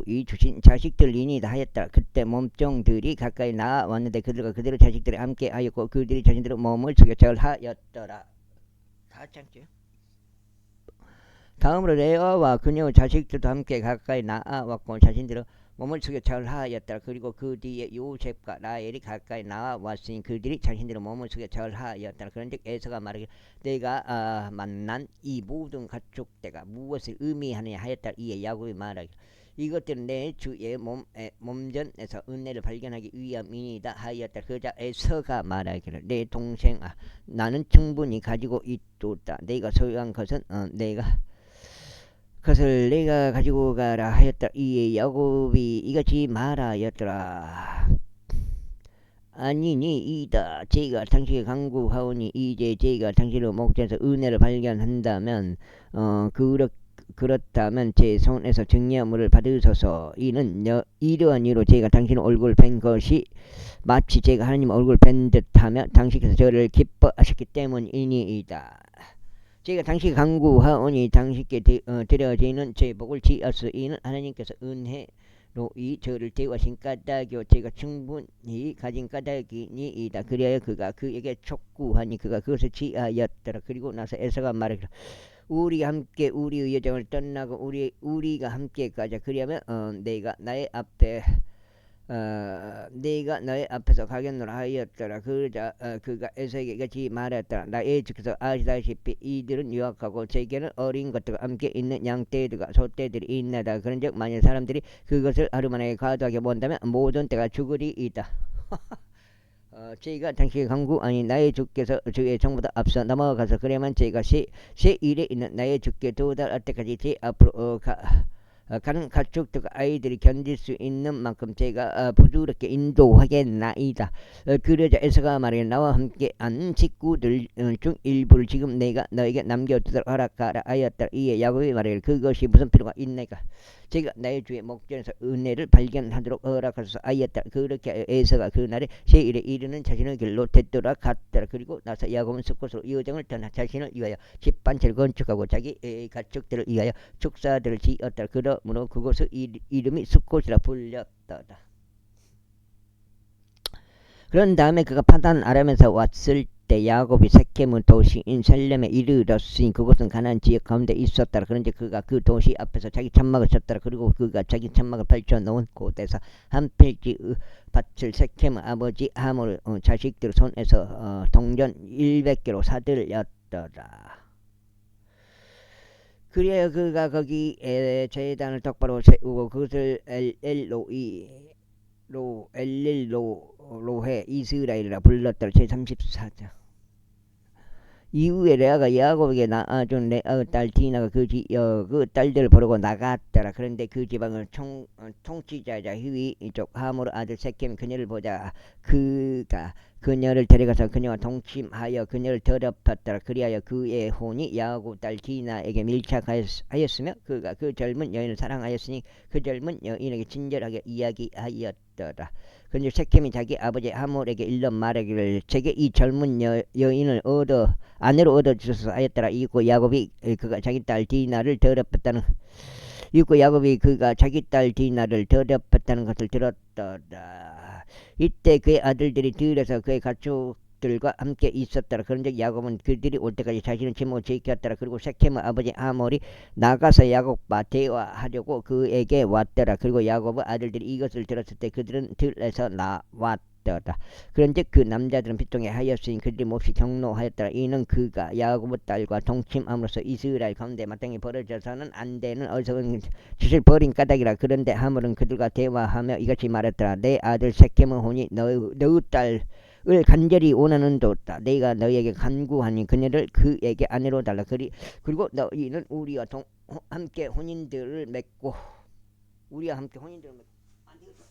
이 주신 자식들이니이다 하였더라. 그때 몸종들이 가까이 나왔는데 그들과 그들의 자식들이 함께 하였고 그들이 자신들의 몸을 숙여 절하였더라. 4장째. 다음으로 레아와 그녀의 자식들도 함께 가까이 나왔고 자신들의 몸을 숙여 절하였더라. 그리고 그 뒤에 요셉과 라헬이 가까이 나왔으니 그들이 자신들의 몸을 숙여 절하였더라. 그런즉 에서가 말하기를 내가 만난 이 모든 가축대가 무엇을 의미하느냐 하였더라. 이에 야곱이 말하기를 이것들은 내 주의 몸전에서 은혜를 발견하기 위함이니이다 하였다. 그러자 에서가 말하기를 내 동생아 나는 충분히 가지고 있도다. 내가 소유한 것은 그것을 내가 가지고 가라 하였다. 이에 야곱이 이같이 말하였더라. 아니니 이다. 제가 당신에게 간구하오니 이제 제가 당신의 목전에서 은혜를 발견한다면 그렇다면 제 손에서 증여물을 받으소서. 이는 이러한 이유로 제가 당신의 얼굴을 뵌 것이 마치 제가 하나님 얼굴을 뵌 듯하며 당신께서 저를 기뻐하셨기 때문이니이다. 제가 당신께 간구하오니 당신께 드려지는 제 복을 지었으이는 하나님께서 은혜로 이 저를 대하신 까닭이요 제가 충분히 가진 까닭이니이다. 그래야 그가 그에게 촉구하니 그가 그것을 지하였더라. 그리고 나서 에서가 말하기를 우리 함께 우리의 여정을 떠나고 우리가 함께 가자. 그리하면 내가 너의 앞에서 가겠노라 하였더라. 그러자 그가 에서에게 같이 말했더라. 나의 주께서 아시다시피 이들은 유학하고 제게는 어린 것들과 함께 있는 양떼들과 소떼들이 있나다. 그런즉 만일 사람들이 그것을 하루만에 과도하게 본다면 모든 때가 죽으리이다. 제가 당신의 간구하니 나의 주께서 주의 정보다 앞서 넘어가서 그래야만 제가 새 일에 있는 나의 주께 도달할 때까지 제 앞으로 가는 가축들과 아이들이 견딜 수 있는 만큼 제가 부드럽게 인도하겠나이다. 그러자 에서가 말하기를 나와 함께 한 식구들 중 일부를 지금 내가 너에게 남겨두도록 허락하라 하였더라. 이에 야곱이 말하기를 그것이 무슨 필요가 있나이까. 제가 나의 주의 목전에서 은혜를 발견하도록 허락하소서 하였더라. 그렇게 에서가 그날에 새 일에 이르는 자신의 길로 되돌아갔더라. 그리고 나서 야곱은 스콧으로 여정을 떠나 자신을 위하여 집반체를 건축하고 자기 가축들을 위하여 축사들을 지었더라. 그러므로 그곳의 이름이 스콧이라 불렸더라. 그런 다음에 그가 파단 아람에서 왔을 때 야곱이 세겜의 도시인 셀렘에 이르렀으니 그곳은 가나안 지역 가운데 있었더라. 그런데 그가 그 도시 앞에서 자기 천막을 쳤더라. 그리고 그가 자기 천막을 펼쳐놓은 곳에서 한 필지 밭을 세겜의 아버지 하몰 자식들 손에서 동전 100개로 사들였더라. 그래야 그가 거기에 제단을 똑바로 세우고 그것을 엘릴로해 이스라엘이라 불렀더라. 제34장. 이후에 레아가 야곱에게 낳아준 레아의 딸 디나가 그 딸들을 보려고 나갔더라. 그런데 그 지방을 통치자자 히위 이쪽 하모르 아들 세겜 그녀를 보자 그가 그녀를 데려가서 그녀와 동침하여 그녀를 더럽혔더라. 그리하여 그의 혼이 야곱 딸 디나에게 밀착하였으며 그가 그 젊은 여인을 사랑하였으니 그 젊은 여인에게 친절하게 이야기하였더라. 그런데 세겜이 자기 아버지 하몰에게 일러 말하기를 제게 이 젊은 여인을 아내로 얻어 주소서 하였더라. 이고 야곱이 그가 자기 딸 디나를 더럽혔다는 이고 야곱이 그가 자기 딸 디나를 더럽혔다는 것을 들었더라. 이때 그의 아들들이 들에서 그의 가축들과 함께 있었더라. 그런즉 야곱은 그들이 올 때까지 자신의 침묵을 지켰더라. 그리고 세겜의 아버지 하몰이 나가서 야곱과 대화하려고 그에게 왔더라. 그리고 야곱의 아들들이 이것을 들었을 때 그들은 들에서 나왔더라. 그런즉 그 남자들은 피통에 하였으니 그들이 몹시 경노하였더라. 이는 그가 야곱의 딸과 동침함으로써 이스라엘 가운데 마땅히 벌어져서는 안 되는 어리석은 짓을 벌인 까닭이라. 그런데 하물은 그들과 대화하며 이같이 말했더라. 내 아들 세겜의 혼이 너의 딸을 간절히 원하는도다. 내가 너희에게 간구하니 그녀를 그에게 아내로 달라. 그리고 너희는 우리와 함께 혼인들을 맺고 안 되겠다.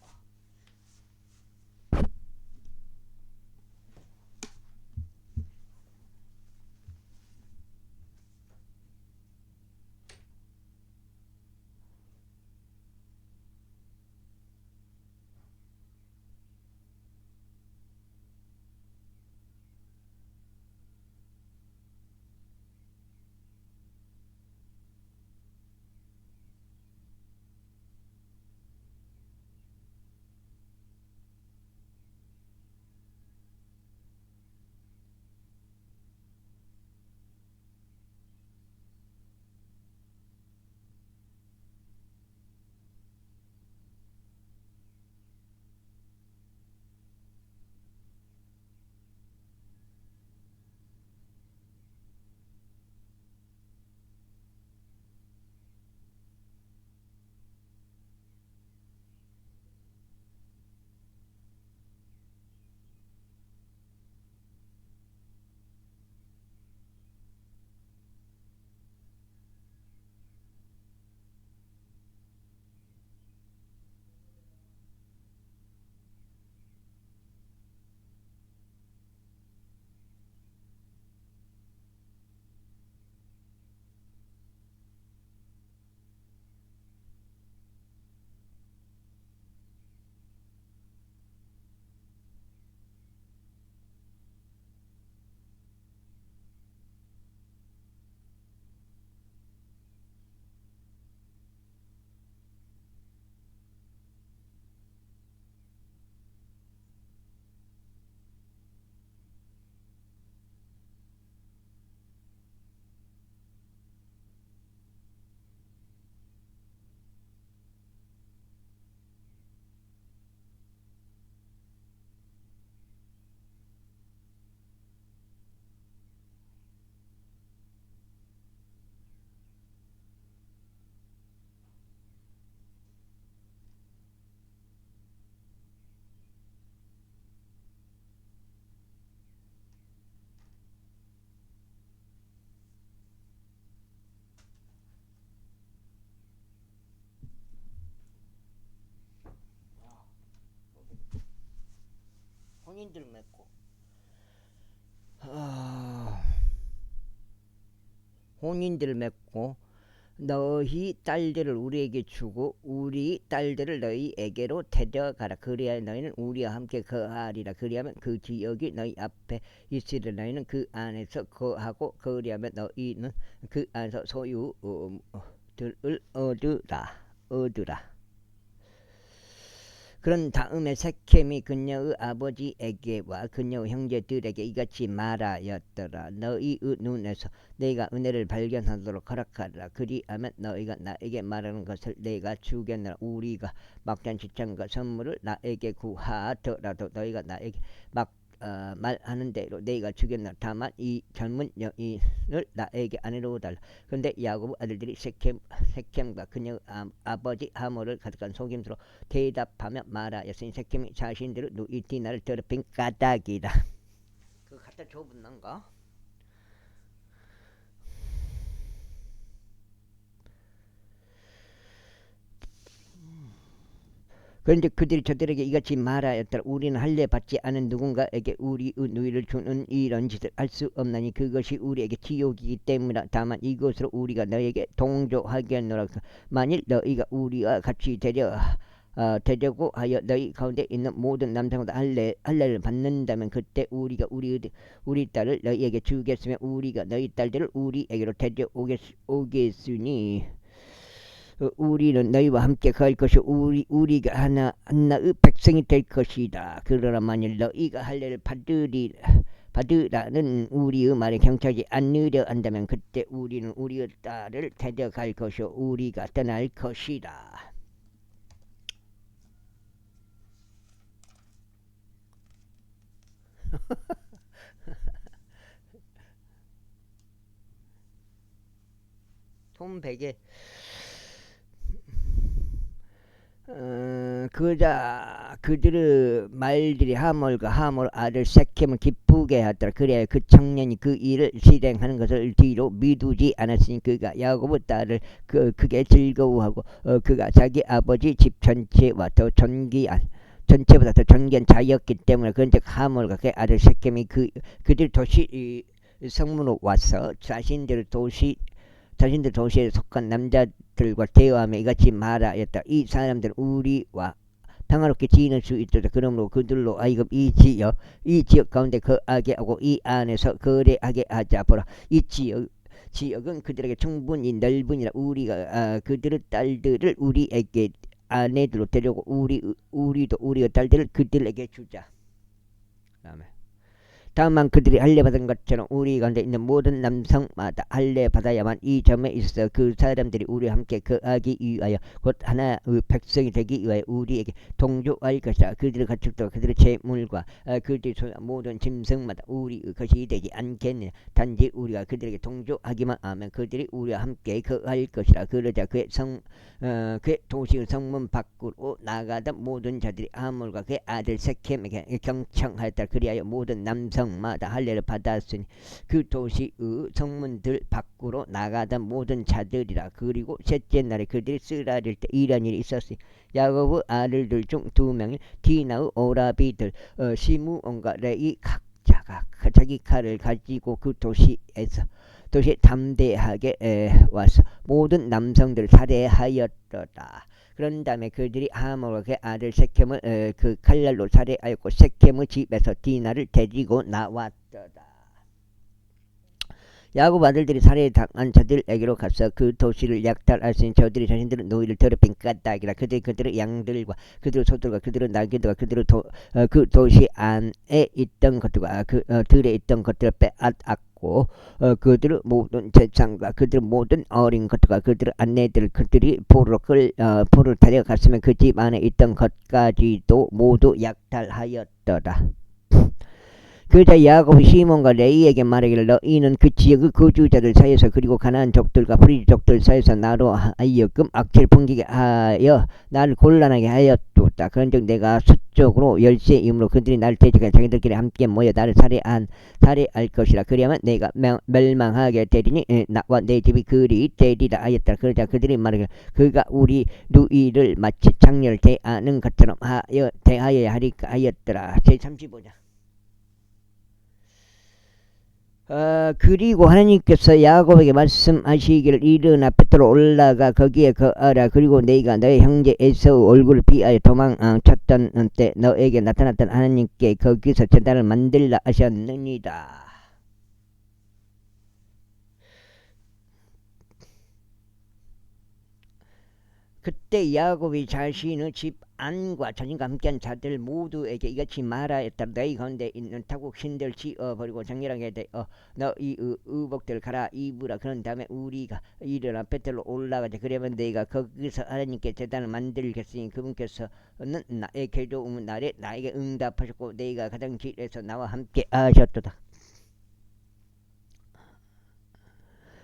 혼인들 맺고 혼인들 맺고 너희 딸들을 우리에게 주고 우리 딸들을 너희에게로 데려가라. 그리하여 너희는 우리와 함께 거하리라. 그리하면 그 지역이 너희 앞에 있으리라. 너희는 그 안에서 거하고 그리하면 너희는 그 안에서 소유들을 얻으라. 그런 다음에 세켐이 그녀의 아버지에게와 그녀의 형제들에게 이같이 말하였더라. 너희의 눈에서 내가 은혜를 발견하도록 허락하라. 그리하면 너희가 나에게 말하는 것을 내가 주겠노라. 우리가 막잔 지창과 선물을 나에게 구하더라도 너희가 나에게 말하는 대로 내가 주겠노라. 다만 이 젊은 여인을 나에게 아내로 달라. 그런데 야곱 아들들이 세켐과 그녀의 아버지 하모를 가득한 속임수로 대답하며 말하였으니 세켐이 자신들을 누이 디나를 더럽힌 까닭이다. 그거 갖다 줘봤는가? 그런데 그들이 저들에게 이같이 말하였더라. 우리는 할례 받지 않은 누군가에게 우리의 누이를 주는 이런 짓을 할 수 없나니 그것이 우리에게 지옥이기 때문이라. 다만 이것으로 우리가 너에게 동조하겠노라. 만일 너희가 우리와 같이 되려고 하여 너희 가운데 있는 모든 남성보다 할례를 받는다면 그때 우리가 우리 딸을 너희에게 주겠으며 우리가 너희 딸들을 우리에게로 데려오겠으니 우리는 너희와 함께 갈 것이요 우리가 하나의 백성이 될 것이다. 그러나 만일 너희가 할례를 받으라는 우리의 말에 경청하지 않으려 한다면 그때 우리는 우리의 딸을 데려갈 것이요 우리가 떠날 것이다. 톰 베개 그들의 말들이 하몰 아들 섹겜을 기쁘게 하더라. 그래야 그 청년이 그 일을 실행하는 것을 뒤로 미루지 않았으니 그가 야곱의 딸을 크게 즐거워하고 그가 자기 아버지 집 전체보다 더 존귀한 자였기 때문에 그런즉 하몰과 그의 아들 섹겜이 그들 도시 성문으로 와서 자신들 도시에 속한 남자들과 대화하며 이같이 말하였다. 이 사람들은 우리와 평화롭게 지낼 수 있도다. 그러므로 그들로 하여금 이 지역 가운데 거하게 하고 이 안에서 거래하게 하자. 보라, 이 지역은 그들에게 충분히 넓으니라. 우리가 그들의 딸들을 우리에게 아내들로 데려고 우리도 우리의 딸들을 그들에게 주자. 다만 그들이 할례 받은 것처럼 우리 가운데 있는 모든 남성마다 할례 받아야만 이 점에 있어 그 사람들이 우리와 함께 거하기 위하여 곧 하나의 백성이 되기 위하여 우리에게 동조할 것이다. 그들의 가축과 그들의 재물과 그들의 소유한 모든 짐승마다 우리 것이 되지 않겠느냐. 단지 우리가 그들에게 동조하기만 하면 그들이 우리와 함께 거할 것이라. 그러자 그의 도시의 성문 밖으로 나가던 모든 자들이 하몰과 그의 아들 섹겜에게 경청하였다. 그리하여 모든 남성마다 할례를 받았으니 그 도시의 성문들 밖으로 나가던 모든 자들이라. 그리고 셋째 날에 그들이 쓰라릴 때 이런 일이 있었으니 야곱의 아들들 중 2명이 디나의 오라비들 시므온과 레위 각자가 자기 칼을 가지고 그 도시에 담대하게 와서 모든 남성들을 살해하였더라. 그런 다음에 그들이 하몰과 그의 아들 섹겜을 그 칼날로 살해하였고 섹겜의 집에서 디나를 데리고 나왔더라. 야곱 아들들이 살해당한 자들에게로 가서 그 도시를 약탈하시니 저들이 자신들의 노예를 더럽힌 까닭이라. 그들의 양들과 그들의 소들과 그들의 나귀들과 그 도시 안에 있던 것들과 들에 있던 것들을 빼앗았고 그들의 모든 재산과 그들의 모든 어린 것들과 그들의 아내들 그들이 포로를 데려갔으면 그 집 안에 있던 것까지도 모두 약탈하였더라. 그자 야곱이 시몬과 레이에게 말하기를 너희는 그 지역의 거주자들 사이에서 그리고 가나안 족들과 프리지 족들 사이에서 나로 하여금 악취를 풍기게 하여 나를 곤란하게 하였도다. 그런즉 내가 수적으로 열세임으로 그들이 나를 대적하여 자기들끼리 함께 모여 나를 살해할 것이라. 그리하면 내가 멸망하게 되리니 나와 내 집이 그리 되리라 하였다. 그러자 그들이 말하기를 그가 우리 누이를 마치 장녀를 대하는 것처럼 대하여야 하리까 하였더라. 제35장. 그리고 하나님께서 야곱에게 말씀하시기를 일어나 벳으로 올라가 거기에 거하라. 그리고 너희가 너의 형제 에사우 얼굴을 피하여 도망쳤던 때 너에게 나타났던 하나님께 거기서 제단을 만들라 하셨느니라. 그때 야곱이 자신의 집 안과 자신과 함께한 자들 모두에게 이같이 말하였다. 너희 가운데 있는 타국 신들 지어버리고 장렬하게 되어 너희 의복들을 갈아입으라. 그런 다음에 우리가 일어나 벳들로 올라가자. 그러면 너희가 거기서 하나님께 제단을 만들겠으니 그분께서는 나의 괴로움 날에 나에게 응답하셨고 너희가 가장 길에서 나와 함께 하셨도다.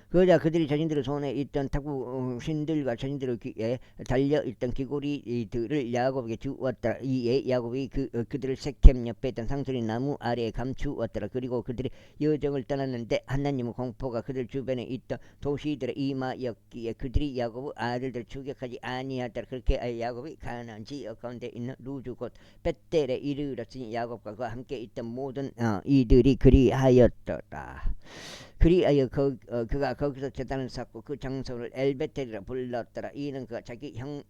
그러자 그들이 자신들의 손에 있던 타구 신들과 자신들의 귀에 달려있던 귀고리들을 야곱에게 주었더라. 이에 야곱이 그들을 세켐 옆에 있던 상수리 나무 아래에 감추었더라. 그리고 그들이 여정을 떠났는데 하나님의 공포가 그들 주변에 있던 도시들의 이마였기에 그들이 야곱의 아들들을 추격하지 아니하더라. 그렇게 야곱이 가나안 지역 가운데 있는 루즈 곧 벳델에 이르렀으니 야곱과 그와 함께 있던 모든 이들이 그리하였더라. 그리하여 그가 거기서 제단을 쌓고 그 장소를 엘베텔이라 불렀더라. 이는 그가 자기 형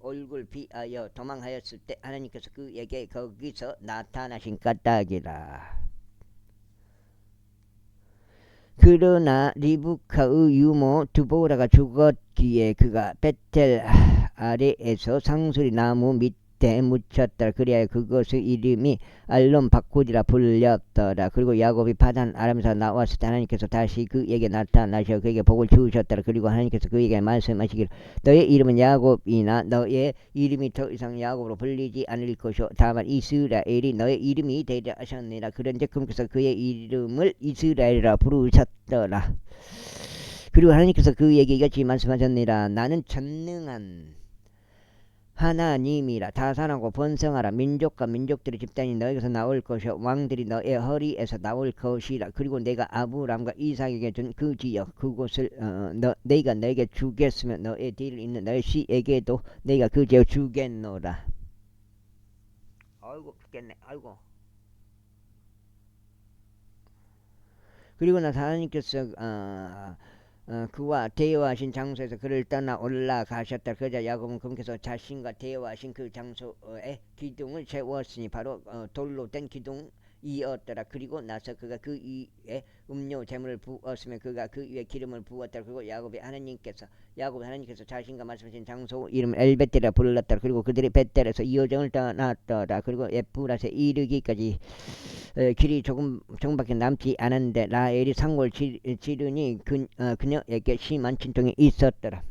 얼굴 피하여 도망하였을 때 하나님께서 그에게 거기서 나타나신 까닭이라. 그러나 리브카의 유모 두보라가 죽었기에 그가 베텔 아래에서 상수리 나무 밑에 묻혔더라. 그리하여 그것의 이름이 알론 바쿠디라 불렸더라. 그리고 야곱이 파단 아람에서 나왔을 때 하나님께서 다시 그에게 나타나셔 그에게 복을 주셨더라. 그리고 하나님께서 그에게 말씀하시기를 너의 이름은 야곱이나 너의 이름이 더 이상 야곱으로 불리지 않을 것이요 다만 이스라엘이 너의 이름이 되리라 하셨느니라. 그런즉 그분께서 그의 이름을 이스라엘이라 부르셨더라. 그리고 하나님께서 그에게 이같이 말씀하셨느니라. 나는 전능한 하나님이라. 다산하고 번성하라. 민족과 민족들의 집단이 너에게서 나올 것이요 왕들이 너의 허리에서 나올 것이라. 그리고 내가 아브람과 이삭에게 준 그 지역 그곳을 내가 너에게 주겠으며 너의 뒤를 잇는 너의 씨에게도 내가 그 지역 주겠노라. 아이고 죽겠네. 아이고. 그리고 나서 하나님께서 그와 대화하신 장소에서 그를 떠나 올라가셨다. 그러자 야곱은 그분께서 자신과 대화하신 그 장소에 기둥을 세웠으니 바로 돌로 된 기둥이었더라. 그리고 나서 그가 그 위에 음료 제물을 부었으며 그가 그 위에 기름을 부었더라. 그리고 야곱이 하나님께서 자신과 말씀하신 장소 이름을 엘베텔이라 불렀더라. 그리고 그들이 벳델에서 이어정을 떠났더라. 그리고 에프랏에 이르기까지 길이 조금밖에 남지 않았는데 라헬이 상골 치르니 그녀에게 심한 진통이 있었더라.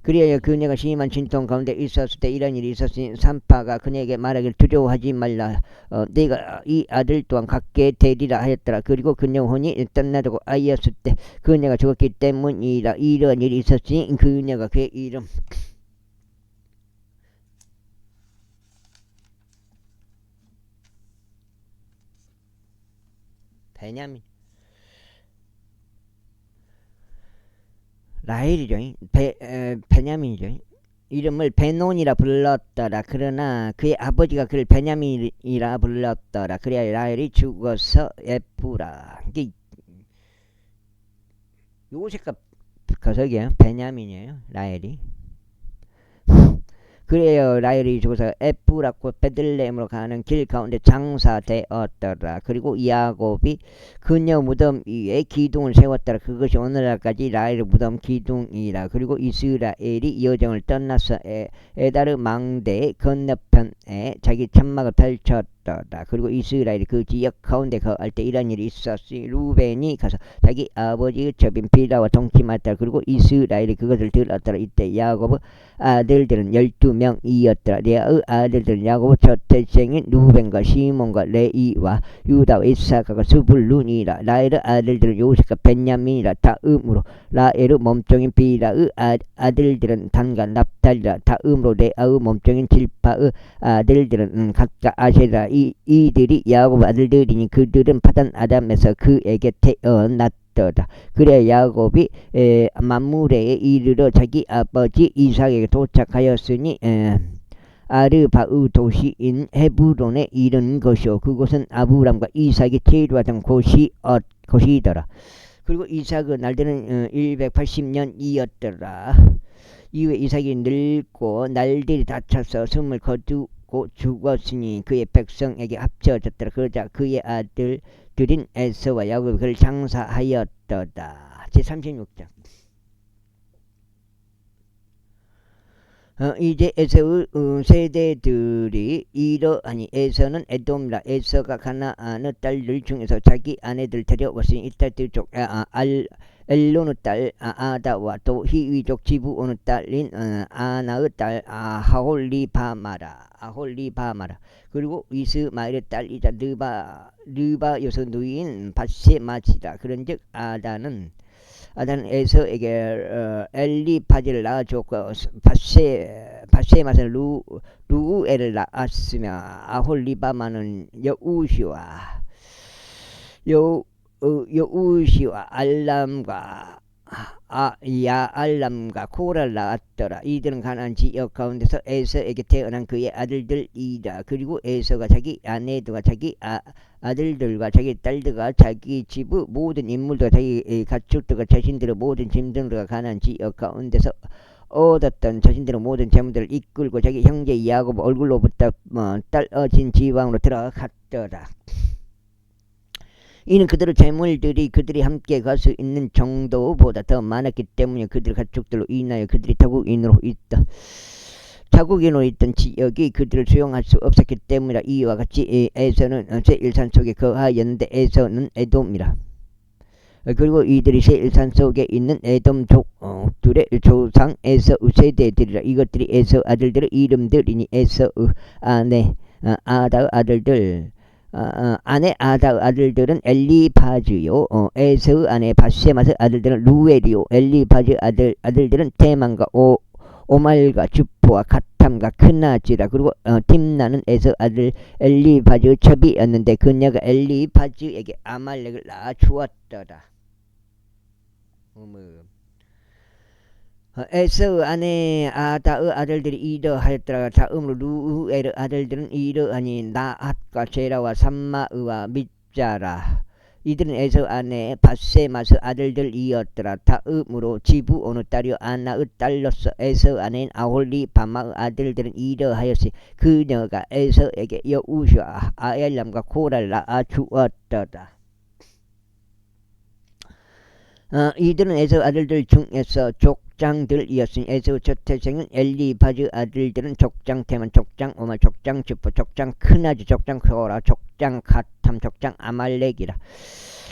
그리하여 그녀가 심한 진통 가운데 있었을 때 이런 일이 있었으니 산파가 그녀에게 말하기를 두려워하지 말라. 내가 이 아들 또한 갖게 되리라 하였더라. 그리고 그녀 혼이 떠나고 아이였을 때 그녀가 죽었기 때문이라. 이런 일이 있었으니 그녀가 그의 이름 베냐민 라헬이죠. 베냐민이죠. 이름을 베논이라 불렀더라. 그러나 그의 아버지가 그를 베냐민이라 불렀더라. 그래야 라헬이 죽어서 에프라. 이게 요셉과 가석이에요. 베냐민이에요. 라헬이. 그래요. 라헬이 죽어서 에프라고 베들레헴으로 가는 길 가운데 장사되었더라. 그리고 야곱이 그녀 무덤 위에 기둥을 세웠더라. 그것이 오늘날까지 라헬의 무덤 기둥이라. 그리고 이스라엘이 여정을 떠나서 에다르 망대 건너편에 자기 천막을 펼쳤더라. 그리고 이스라엘이 그 지역 가운데 거할 때 이런 일이 있었으니 루벤이 가서 자기 아버지의 접인 빌라와 동침하였더라. 그리고 이스라엘이 그것을 들었더라. 이때 야곱의 아들들은 12명이었더라. 레아의 아들들은 야곱의 첫째생인 루벤과 시몬과 레이와 유다와 이사카가 스불룬이라. 라헬의 아들들은 요셉과 벤야민이라. 다음으로 라헬의 몸종인 빌라의 아들들은 단과 납달이라. 다음으로 레아의 몸종인 질파의 아들들은 각각 아세라. 이들이 야곱 아들들이니 그들은 파단 아담에서 그에게 태어났더라. 그래 야곱이 맘무레에 이르러 자기 아버지 이삭에게 도착하였으니 아르바의 도시인 헤브론에 이른 것이요 그곳은 아브람과 이삭이 체류하던 곳이더라. 그리고 이삭의 날들은 180년이었더라. 이후에 이삭이 늙고 날들이 다쳐서 숨을 거두고 죽었으니 그의 백성에게 합쳐졌더라. 그러자 그의 아들들인 에서와 야곱이 그를 장사하였더라. 제36장. 이제 에서의 세대들이 이러하니 에서는 에돔이라. 에서가 가나안의 딸들 중에서 자기 아내들 데려왔으니 이 딸들 중 엘론의 딸 아다와 또 히위족 지부온의 딸인 아나의 딸 아홀리바마라 그리고 이스마엘의 딸이자 르바 여서 누이인 바세마치다. 그런즉 아다는 에서에게 엘리파지를 낳아줬고 바세마스는 루우엘을 낳았으며 아홀리바마는 여우시와 알람과 야알람과 코라를 낳았더라. 이들은 가나안 지역 가운데서 에서에게 태어난 그의 아들들이다. 그리고 에서가 자기 아내들과 자기 아들들과 자기 딸들과 자기 집의 모든 인물들과 자기 가축들과 자신들의 모든 짐승들과 가나안 지역 가운데서 얻었던 자신들의 모든 재물들을 이끌고 자기 형제 야곱 얼굴로부터 떨어진 지방으로 들어갔더라. 이는 그들의 재물들이 그들이 함께 갈 수 있는 정도보다 더 많았기 때문에 그들의 가축들로 인하여 그들이 타국인으로 있던 지역이 그들을 수용할 수 없었기 때문이라. 이와 같이 에서는 세일산 속에 거하였는데 에서는 에돔이라. 그리고 이들이 세일산 속에 있는 에돔족들의 조상 에서의 세대들이라. 이것들이 에서 아들들의 이름들이니 에서의 아내 아다의 아들들 아내 아다의 아들들은 엘리파즈요. 에서의 아내 바세마스의 아들들은 루엘이요. 엘리파즈 아들들은 테만과 오말과 주포와 가탐과 크나지라. 그리고 팀나는 에서 아들 엘리파즈의 첩이었는데 그녀가 엘리파즈에게 아말렉을 낳아주었더라. 에서의 아내 아다의 아들들이 이러하였더라. 다음으로 루우엘의 아들들은 이러하니 나핫과 제라와 삼마의와 밑자라. 이들은 에서 아내 바세마스 아들들이었더라. 다음으로 지부온의 딸이요 아나의 딸로서 에서 아내인 아홀리바마의 아들들은 이러하였으니 그녀가 에서에게 여우시와 아엘람과 코라를 낳아주었더라. 이들은 에서 아들들 중에서 족장들이었으니 에서 첫 태생은 엘리바즈 아들들은 족장 테만, 족장 오말, 족장 주포, 족장 크나지, 족장 소라, 족장 가탐, 족장 아말렉이라.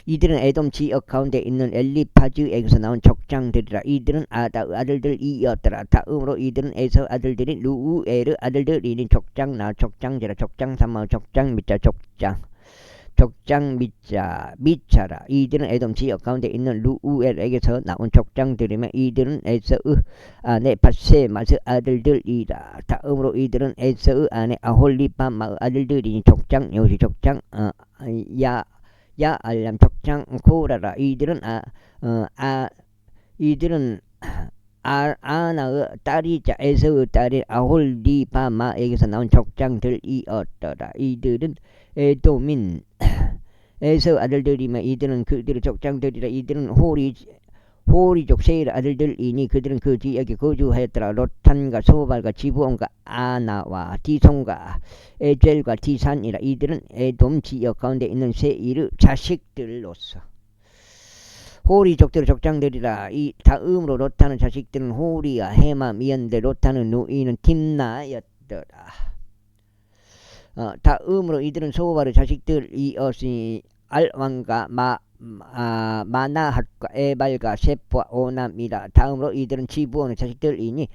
이들은 에돔 지역 가운데 있는 엘리파즈에게서 나온 족장들이라. 이들은 아다의 아들들이었더라. 다음으로 이들은 에서 아들들이 루우엘의 아들들이니 족장 나, 족장제라, 족장 삼마, 족장 밑자, 족장 미차라. 이들은 에돔 지역 가운데 있는 루우엘에게서 나온 족장들이며 이들은 에서의 아내 바세마스 아들들이라. 다음으로 이들은 에서의 아내 아홀리바마의 아들들이니 족장 요시, 족장 야알람, 족장 코라라. 이들은 아나의 딸이자 에서의 딸인 아홀리바마에게서 나온 족장들이었더라. 이들은 에돔인 에서 아들들이며 이들은 그들의 족장들이라. 이들은 호리족 세일 아들들이니 그들은 그 지역에 거주하였더라. 로탄과 소발과 지부온과 아나와 디손과 에젤과 디산이라. 이들은 에돔 지역 가운데 있는 세일의 자식들로서 호리족들의 족장들이라. 이 다음으로 로탄의 자식들은 호리와 헤맘이었는데 로탄의 누이는 팀나였더라. 다음으로 이들은 소발의 자식들이었으니 알왕과 마나핫과 에발과 셰프와 오남이라. 다음으로 이들은 지부온의 자식들이니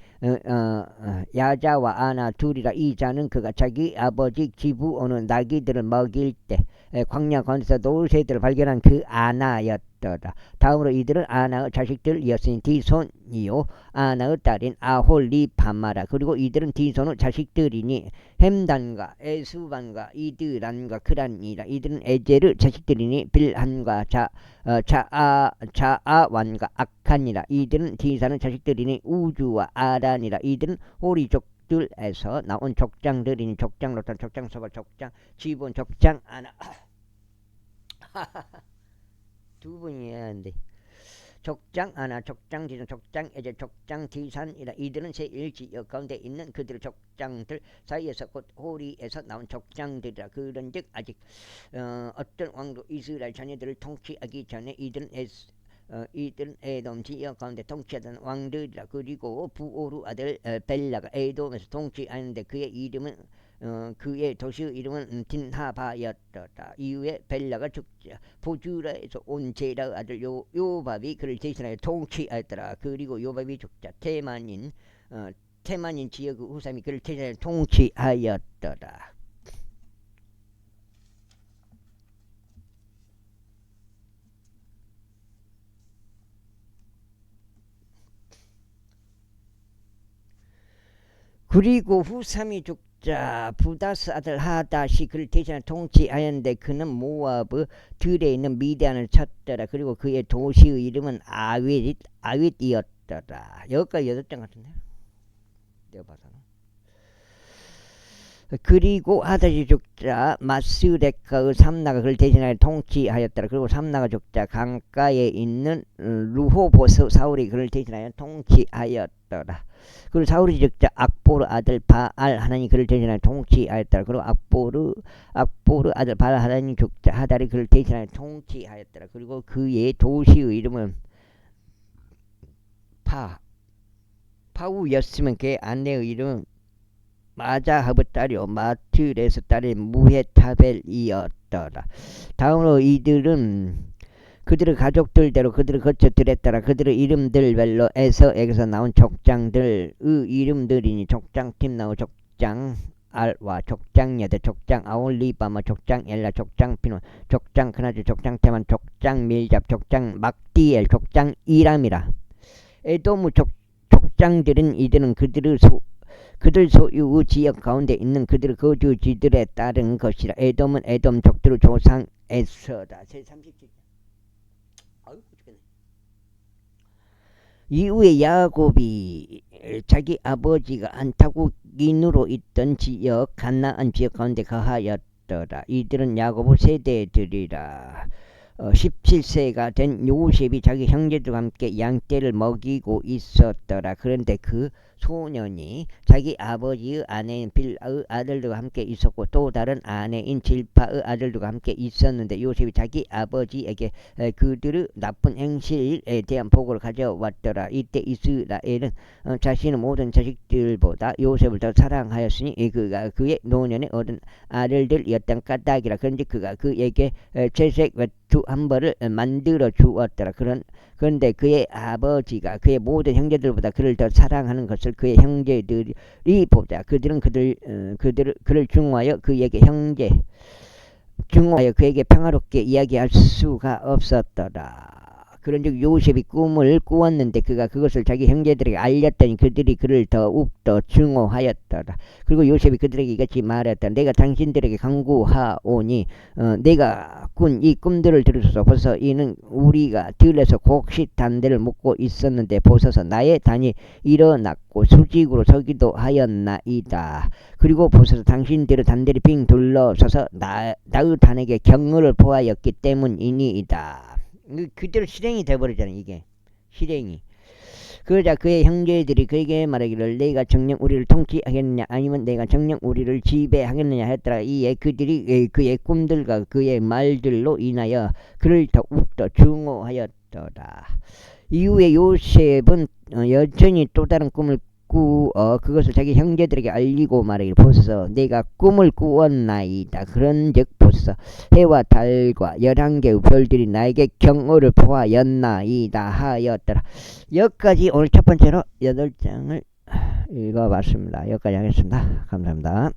야자와 아나 둘이라. 이 자는 그가 자기 아버지 지부온의 나귀들을 먹일 때 광야 가운데서 노새들을 발견한 그 아나였더라. 다음으로 이들은 아나의 자식들이었으니 디손이요 아나의 딸인 아홀리바마라. 그리고 이들은 디손의 자식들이니 햄단과 에수반과 이드란과 크란이라. 이들은 에젤의 자식들이니 빌한과 자아완과 악한이라. 이들은 디산의 자식들이니 우주와 아란이라. 이들은 호리족들에서 나온 족장들이니 족장 로탄, 족장 소발, 족장 지본, 족장 아나 두 분이어야 하는데 족장 아나, 족장 디산, 족장 에제, 족장 디산이라. 이들은 제1지역 가운데 있는 그들의 족장들 사이에서 곧 호리에서 나온 족장들이라. 그런즉 아직 어떤 왕도 이스라엘 자녀들을 통치하기 전에 이들은 에돔 지역 가운데 통치하던 왕들이라. 그리고 부오루 아들 벨라가 에돔에서 통치하는데 그의 이름은 그의 도시의 이름은 딘하바였더라. 이후에 벨라가 죽자 보주라에서 온 제라의 아들 요밥이 그를 대신하여 통치하였더라. 그리고 요밥이 죽자 테만인 지역의 후삼이 그를 대신하여 통치하였더라. 그리고 후삼이 죽자 부다스 아들 하닷이 그를 대신하여 통치하였는데 그는 모압의 들에 있는 미디안을 쳤더라. 그리고 그의 도시의 이름은 아윗이었더라. 여기까지 8장 같은데 내가 봐서는. 그리고 하닷이 죽자 마스레카의 삼나가 그를 대신하여 통치하였더라. 그리고 삼나가 죽자 강가에 있는 루호보스 사울이 그를 대신하여 통치하였더라. 그리고 사울이 죽자 악보르 아들 바알 하나님 그를 대신하여 통치하였더라. 그리고 악보르 아들 바알 하나님 죽자 하달이 그를 대신하여 통치하였더라. 그리고 그의 도시의 이름은 파우였으면 그의 아내의 이름은 마자하브 딸이요 마트레스 딸의 무헤타벨이었더라. 다음으로 이들은 그들의 가족들대로 그들의 거처들에 따라 그들의 이름들별로 에서에게서 나온 족장들의 이름들이니 족장팀 나오 족장 알와 족장 여대 족장 아올리바마 족장 엘라 족장 피논 족장 그나주 족장 테만 족장 밀잡 족장 막디엘 족장 이람이라. 에돔의 족장들은 이들은 그들 소유의 지역 가운데 있는 그들의 거주지들에 따른 것이라. 에돔은 에돔 족들의 조상에서다. 제37장. 이후에 야곱이 자기 아버지가 안타국인으로 있던 지역 가나안 지역 가운데 거하였더라. 이들은 야곱의 세대들이라. 17세가 된 요셉이 자기 형제들과 함께 양떼를 먹이고 있었더라. 그런데 그 소년이 자기 아버지의 아내인 빌라의 아들들과 함께 있었고 또 다른 아내인 질파의 아들들과 함께 있었는데 요셉이 자기 아버지에게 그들의 나쁜 행실에 대한 보고를 가져왔더라. 이때 이스라엘은 자신의 모든 자식들보다 요셉을 더 사랑하였으니 그가 그의 노년에 얻은 아들들이었던 까닭이라. 그런데 그가 그에게 채색 외투 한 벌을 만들어 주었더라. 그런데 그의 아버지가 그의 모든 형제들보다 그를 더 사랑하는 것을 그의 형제들이 보자. 그들은 그를 중화하여 그에게 평화롭게 이야기할 수가 없었더라. 그런즉 요셉이 꿈을 꾸었는데 그가 그것을 자기 형제들에게 알렸더니 그들이 그를 더욱 더 증오하였더라. 그리고 요셉이 그들에게 이같이 말했다. 내가 당신들에게 강구하오니 내가 꾼 이 꿈들을 들으소서. 보소서 이는 우리가 들에서 곡식 단대를 묶고 있었는데 보소서 나의 단이 일어났고 수직으로 서기도 하였나이다. 그리고 보소서 당신들의 단대를 빙 둘러서서 나의 단에게 경을 보하였기 때문이니이다. 그대로 실행이 돼버리잖아. 이게 실행이. 그러자 그의 형제들이 그에게 말하기를 내가 정녕 우리를 통치하겠느냐 아니면 내가 정녕 우리를 지배하겠느냐 했더라. 이에 그들이 그의 꿈들과 그의 말들로 인하여 그를 더욱더 증오하였더라. 이후에 요셉은 여전히 또 다른 꿈을 꾸어 그것을 자기 형제들에게 알리고 말하기를 보소서 내가 꿈을 꾸었나이다. 그런즉 보소서 해와 달과 11개의 별들이 나에게 경호를 보하였나이다 하였더라. 여기까지 오늘 첫 번째로 8장을 읽어봤습니다. 여기까지 하겠습니다. 감사합니다.